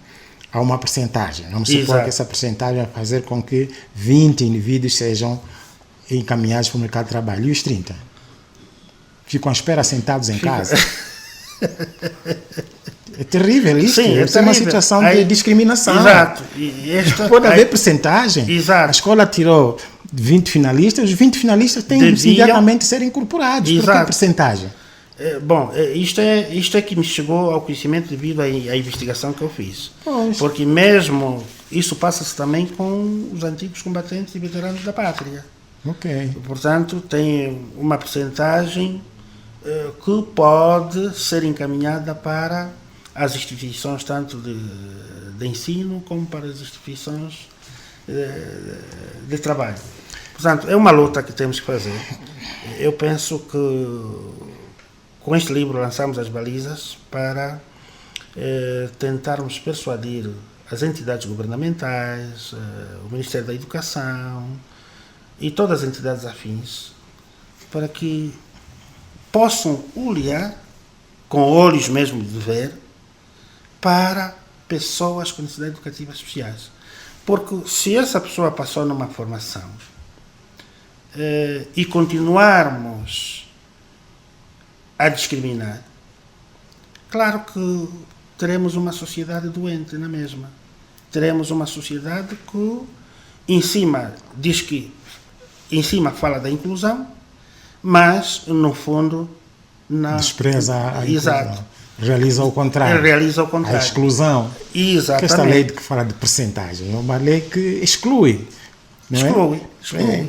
Speaker 5: há uma percentagem. Vamos supor que essa percentagem vai fazer com que 20 indivíduos sejam encaminhados para o mercado de trabalho. E os 30? Ficam à espera sentados em casa? É terrível isso.
Speaker 6: Sim,
Speaker 5: é uma situação de discriminação.
Speaker 6: Exato.
Speaker 5: Pode haver percentagem.
Speaker 6: Exato.
Speaker 5: A escola tirou 20 finalistas, os 20 finalistas têm que imediatamente ser incorporados. Exato. Por que percentagem?
Speaker 6: Bom, isto é que me chegou ao conhecimento devido à investigação que eu fiz. Porque mesmo isso passa-se também com os antigos combatentes e veteranos da pátria.
Speaker 5: Ok.
Speaker 6: Portanto, tem uma percentagem que pode ser encaminhada para as instituições tanto de ensino como para as instituições de trabalho. Portanto, é uma luta que temos que fazer. Eu penso que com este livro lançamos as balizas para tentarmos persuadir as entidades governamentais, o Ministério da Educação e todas as entidades afins para que possam olhar com olhos mesmo de ver para pessoas com necessidades educativas especiais. Porque se essa pessoa passou numa formação e continuarmos a discriminar, claro que teremos uma sociedade doente na mesma. Teremos uma sociedade que em cima diz que em cima fala da inclusão, mas no fundo
Speaker 5: despreza a
Speaker 6: exato.
Speaker 5: inclusão. Realiza o contrário.
Speaker 6: Realiza o contrário.
Speaker 5: A exclusão.
Speaker 6: Exatamente.
Speaker 5: Esta lei que fala de percentagem é uma lei que exclui. Não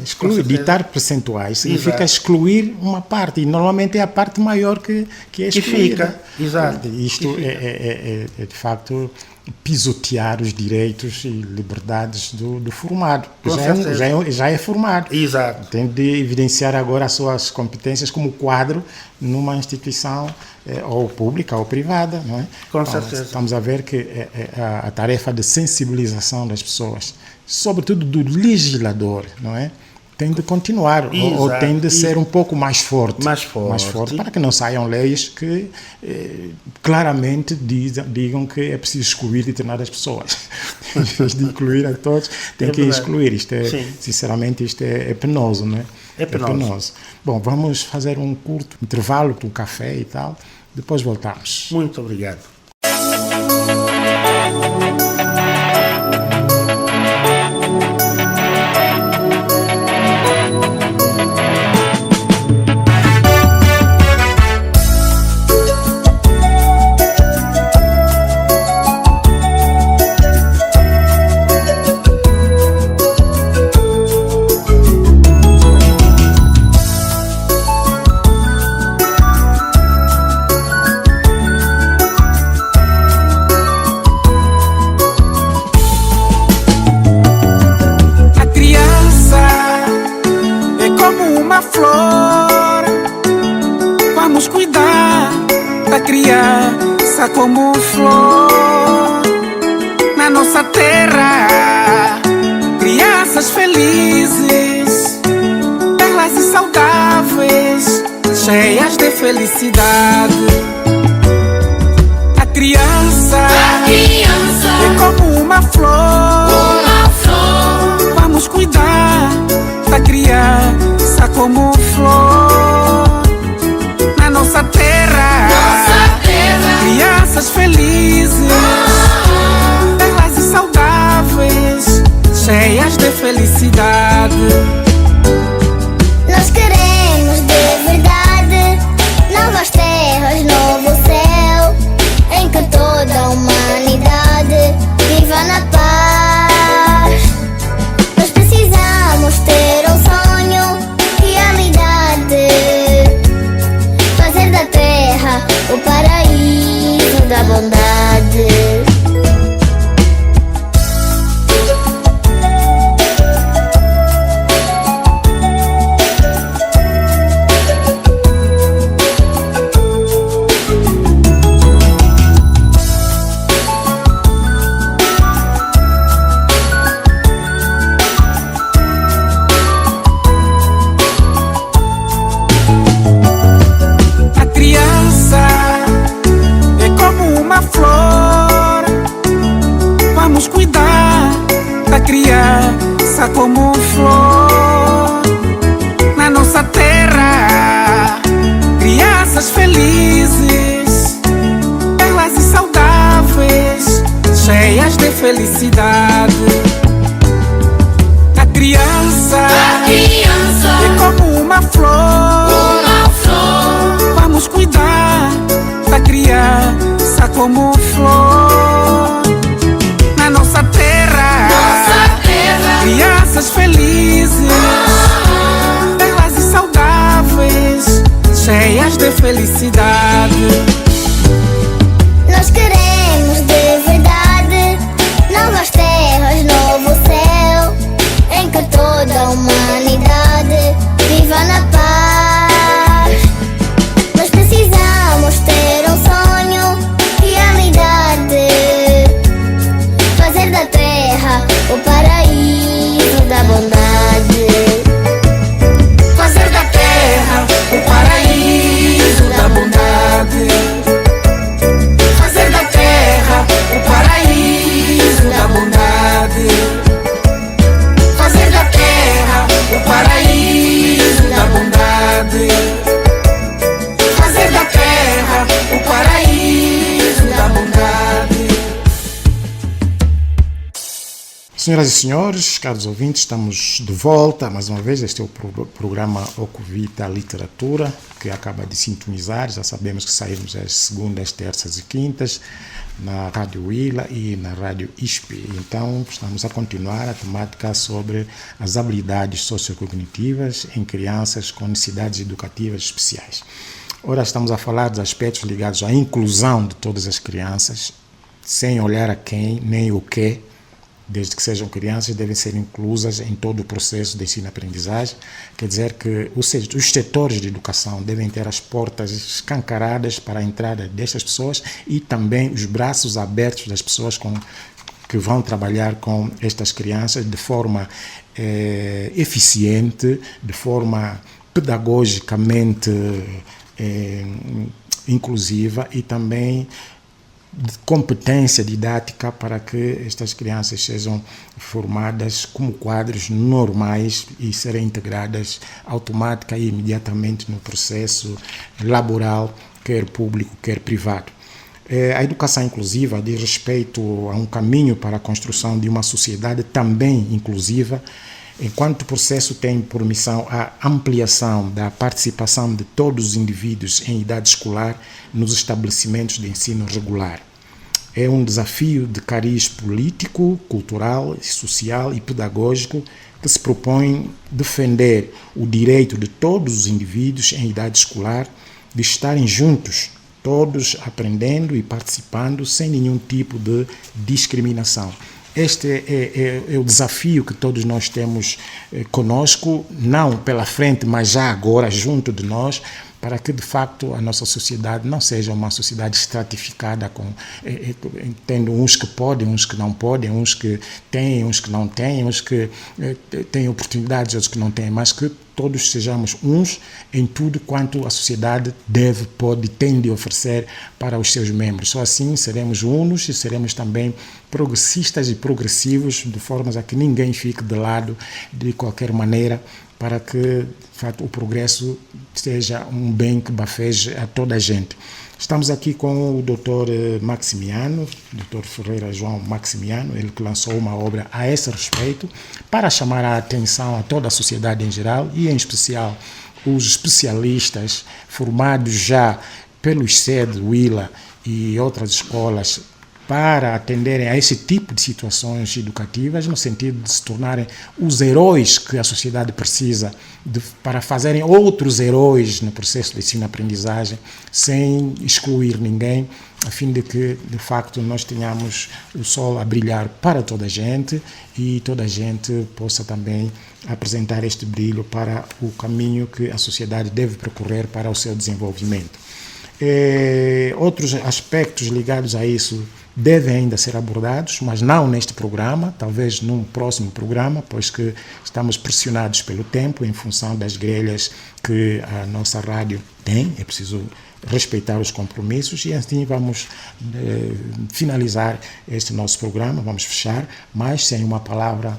Speaker 5: exclui. Ditar percentuais significa excluir uma parte, e normalmente é a parte maior que é excluída.
Speaker 6: Que fica, exato.
Speaker 5: Isto é de facto pisotear os direitos e liberdades do formado. Já é formado.
Speaker 6: Exato.
Speaker 5: Tem de evidenciar agora as suas competências como quadro numa instituição ou pública ou privada. Não é?
Speaker 6: Com certeza.
Speaker 5: Estamos a ver que a tarefa de sensibilização das pessoas, sobretudo do legislador, não é? Tem de continuar, ou tem de ser um pouco mais forte. Mais forte, para que não saiam leis que claramente digam que é preciso excluir determinadas pessoas. Em vez de incluir a todos, tem que excluir. Sinceramente, isto é penoso, não é?
Speaker 6: É penoso.
Speaker 5: Bom, vamos fazer um curto intervalo com café e tal, depois voltamos.
Speaker 6: Muito obrigado.
Speaker 7: Como flor na nossa terra, crianças felizes, belas e saudáveis, cheias de felicidade. A criança é como uma flor, vamos cuidar da criança como flor na nossa terra. Crianças felizes, belas e saudáveis, cheias de felicidade.
Speaker 8: Nós queremos de verdade novas terras, novo céu, em que toda a humanidade viva na paz. Nós precisamos ter um sonho, realidade, fazer da terra o paraíso da bondade.
Speaker 7: Como flor na nossa terra, crianças felizes, belas e saudáveis, cheias de felicidade. A criança é como uma flor, vamos cuidar da criança como flor na nossa terra. Crianças felizes, belas e saudáveis, cheias de felicidade.
Speaker 8: Nós queremos de verdade novas terras, novo céu, em que toda a humanidade viva na paz. Nós precisamos ter um sonho, realidade, fazer da terra o paraíso da bondade.
Speaker 7: Fazer da terra o paraíso da bondade. Fazer da terra o paraíso da bondade. Fazer da terra o paraíso da bondade. Fazer da terra o paraíso da bondade.
Speaker 5: Senhoras e senhores, caros ouvintes, estamos de volta mais uma vez. Este é o programa Ocuvita Literatura, que acaba de sintonizar. Já sabemos que saímos às segundas, terças e quintas na Rádio Willa e na Rádio ISP. Então, estamos a continuar a temática sobre as habilidades sociocognitivas em crianças com necessidades educativas especiais. Ora, estamos a falar dos aspectos ligados à inclusão de todas as crianças, sem olhar a quem nem o que. Desde que sejam crianças, devem ser inclusas em todo o processo de ensino-aprendizagem. Quer dizer que os setores de educação devem ter as portas escancaradas para a entrada destas pessoas e também os braços abertos das pessoas que vão trabalhar com estas crianças de forma eficiente, de forma pedagogicamente inclusiva e também de competência didática para que estas crianças sejam formadas como quadros normais e serem integradas automática e imediatamente no processo laboral, quer público, quer privado. A educação inclusiva diz respeito a um caminho para a construção de uma sociedade também inclusiva, enquanto o processo tem por missão a ampliação da participação de todos os indivíduos em idade escolar nos estabelecimentos de ensino regular. É um desafio de cariz político, cultural, social e pedagógico que se propõe defender o direito de todos os indivíduos em idade escolar de estarem juntos, todos aprendendo e participando sem nenhum tipo de discriminação. Este é o desafio que todos nós temos conosco, não pela frente, mas já agora junto de nós, para que de facto a nossa sociedade não seja uma sociedade estratificada, tendo uns que podem, uns que não podem, uns que têm, uns que não têm, uns que têm oportunidades, outros que não têm, mas que todos sejamos uns em tudo quanto a sociedade deve, pode e tem de oferecer para os seus membros. Só assim seremos unos e seremos também progressistas e progressivos, de formas a que ninguém fique de lado de qualquer maneira, para que de fato, o progresso seja um bem que bafeje a toda a gente. Estamos aqui com o Dr. Maximiano, Dr. Ferreira João Maximiano, ele que lançou uma obra a esse respeito, para chamar a atenção a toda a sociedade em geral e em especial os especialistas formados já pelos SED, Willa e outras escolas para atenderem a esse tipo de situações educativas, no sentido de se tornarem os heróis que a sociedade precisa para fazerem outros heróis no processo de ensino-aprendizagem, sem excluir ninguém, a fim de que, de facto, nós tenhamos o sol a brilhar para toda a gente e toda a gente possa também apresentar este brilho para o caminho que a sociedade deve percorrer para o seu desenvolvimento. Outros aspectos ligados a isso devem ainda ser abordados, mas não neste programa, talvez num próximo programa, pois que estamos pressionados pelo tempo em função das grelhas que a nossa rádio tem, é preciso respeitar os compromissos e assim vamos finalizar este nosso programa, vamos fechar, mas sem uma palavra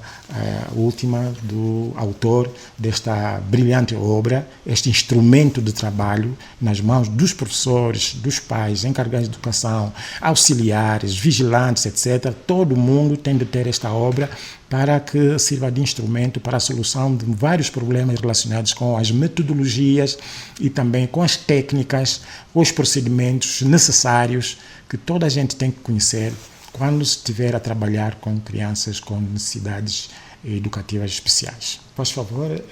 Speaker 5: última do autor desta brilhante obra, este instrumento de trabalho nas mãos dos professores, dos pais, encarregados de educação, auxiliares, vigilantes, etc. Todo mundo tem de ter esta obra para que sirva de instrumento para a solução de vários problemas relacionados com as metodologias e também com as técnicas, os procedimentos necessários que toda a gente tem que conhecer quando estiver a trabalhar com crianças com necessidades educativas especiais. Por favor,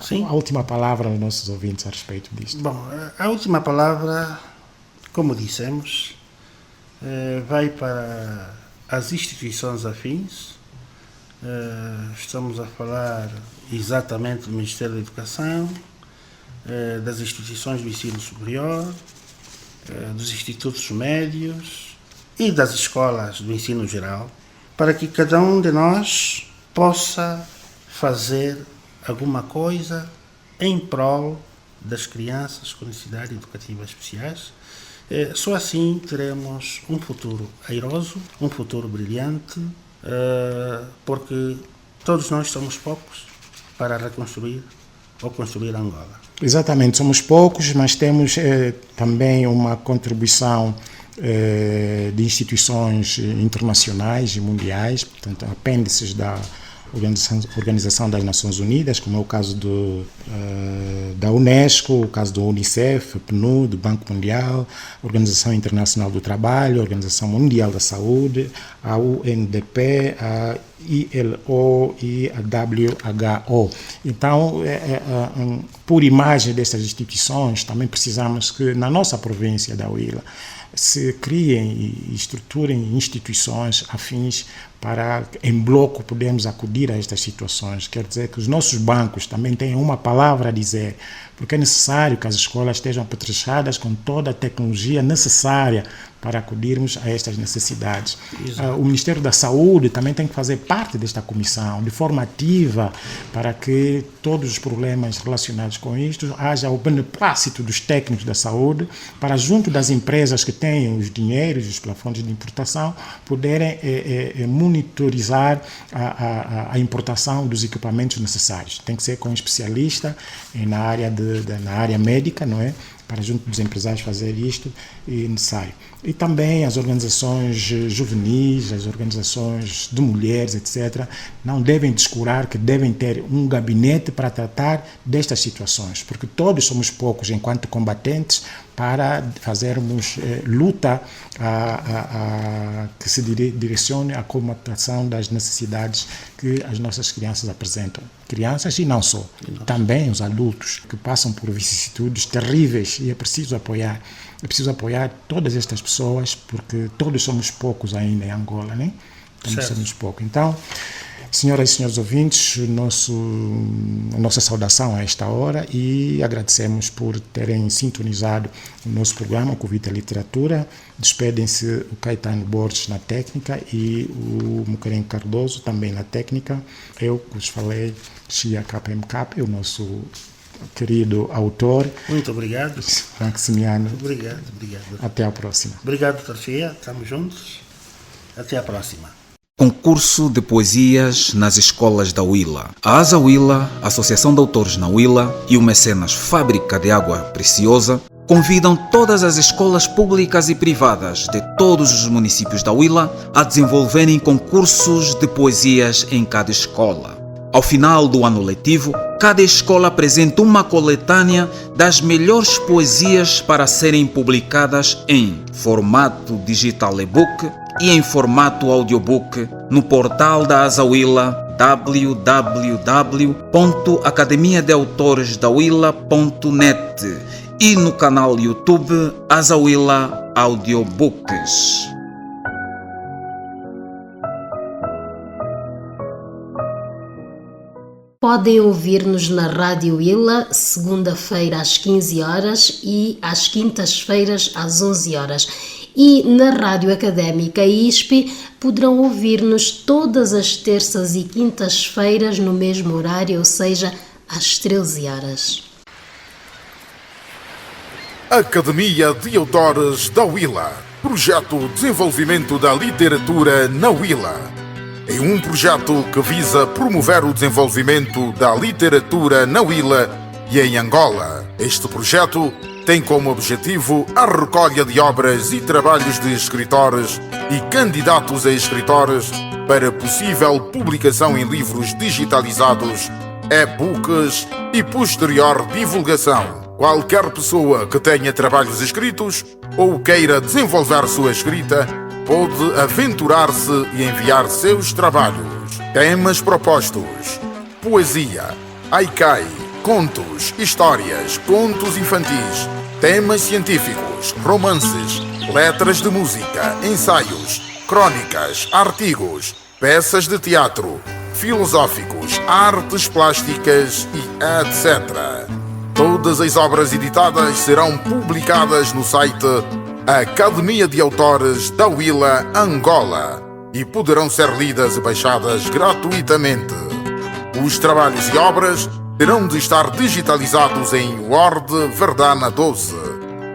Speaker 6: Sim.
Speaker 5: A última palavra aos nossos ouvintes a respeito disto.
Speaker 6: Bom, a última palavra, como dissemos, vai para as instituições afins. Estamos a falar exatamente do Ministério da Educação, das instituições do ensino superior, dos institutos médios e das escolas do ensino geral, para que cada um de nós possa fazer alguma coisa em prol das crianças com necessidades educativas especiais. Só assim teremos um futuro airoso, um futuro brilhante, porque todos nós somos poucos para reconstruir ou construir Angola.
Speaker 5: Exatamente, somos poucos, mas temos também uma contribuição de instituições internacionais e mundiais, portanto, apêndices da Organização das Nações Unidas, como é o caso da Unesco, o caso do Unicef, PNUD, do Banco Mundial, Organização Internacional do Trabalho, Organização Mundial da Saúde, a UNDP, a ILO e a WHO. Então, por imagem destas instituições, também precisamos que na nossa província da Huila se criem e estruturem instituições afins para, em bloco, podermos acudir a estas situações. Quer dizer que os nossos bancos também têm uma palavra a dizer, porque é necessário que as escolas estejam apetrechadas com toda a tecnologia necessária para acudirmos a estas necessidades. O Ministério da Saúde também tem que fazer parte desta comissão, de forma ativa, para que todos os problemas relacionados com isto haja o beneplácito dos técnicos da saúde, para junto das empresas que têm os dinheiros, os plafons de importação, poderem monitorizar a importação dos equipamentos necessários. Tem que ser com um especialista na área médica, não é? Para junto dos empresários fazer isto é necessário. E também as organizações juvenis, as organizações de mulheres, etc., não devem descurar que devem ter um gabinete para tratar destas situações, porque todos somos poucos enquanto combatentes para fazermos luta que se direcione à comatação das necessidades que as nossas crianças apresentam. Crianças e não só, também os adultos que passam por vicissitudes terríveis, e é preciso apoiar todas estas pessoas, porque todos somos poucos ainda em Angola, né? Todos somos poucos. Então, senhoras e senhores ouvintes, a nossa saudação a esta hora, e agradecemos por terem sintonizado o nosso programa Convite à Literatura. Despedem-se o Caetano Borges na técnica e o Muquerem Cardoso também na técnica. Eu que vos falei, Chia KPMK, o nosso querido autor.
Speaker 6: Muito obrigado.
Speaker 5: Franco Simiano.
Speaker 6: Obrigado.
Speaker 5: Até a próxima.
Speaker 6: Obrigado, Dr. Chia. Estamos juntos. Até a próxima.
Speaker 9: Concurso de poesias nas escolas da Huila. A ASA Huila, Associação de Autores na Huila, e o Mecenas Fábrica de Água Preciosa convidam todas as escolas públicas e privadas de todos os municípios da Huila a desenvolverem concursos de poesias em cada escola. Ao final do ano letivo, cada escola apresenta uma coletânea das melhores poesias para serem publicadas em formato digital e-book e em formato audiobook no portal da ASA Huila, www.academiadeautoresdahuila.net, e no canal YouTube ASA Huila Audiobooks.
Speaker 3: Podem ouvir-nos na Rádio Huila, segunda-feira às 15 horas e às quintas-feiras às 11 horas. E na Rádio Académica ISP poderão ouvir-nos todas as terças e quintas-feiras no mesmo horário, ou seja, às 13 horas.
Speaker 2: Academia de Autores da Huila. Projeto de Desenvolvimento da Literatura na Huila. É um projeto que visa promover o desenvolvimento da literatura na Huila e em Angola. Este projeto tem como objetivo a recolha de obras e trabalhos de escritores e candidatos a escritores para possível publicação em livros digitalizados, e-books e posterior divulgação. Qualquer pessoa que tenha trabalhos escritos ou queira desenvolver sua escrita pode aventurar-se e enviar seus trabalhos. Temas propostos: poesia, haikai, contos, histórias, contos infantis, temas científicos, romances, letras de música, ensaios, crônicas, artigos, peças de teatro, filosóficos, artes plásticas e etc. Todas as obras editadas serão publicadas no site Academia de Autores da Huila, Angola, e poderão ser lidas e baixadas gratuitamente. Os trabalhos e obras terão de estar digitalizados em Word Verdana 12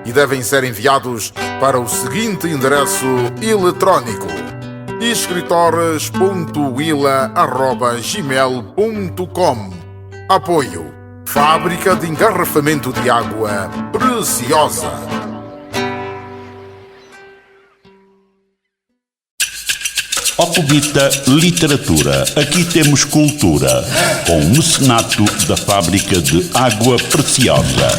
Speaker 2: e devem ser enviados para o seguinte endereço eletrónico: escritores.huila@gmail.com. Apoio: Fábrica de Engarrafamento de Água Preciosa.
Speaker 1: Ocubita Literatura, aqui temos cultura, com o mecenato da Fábrica de Água Preciosa.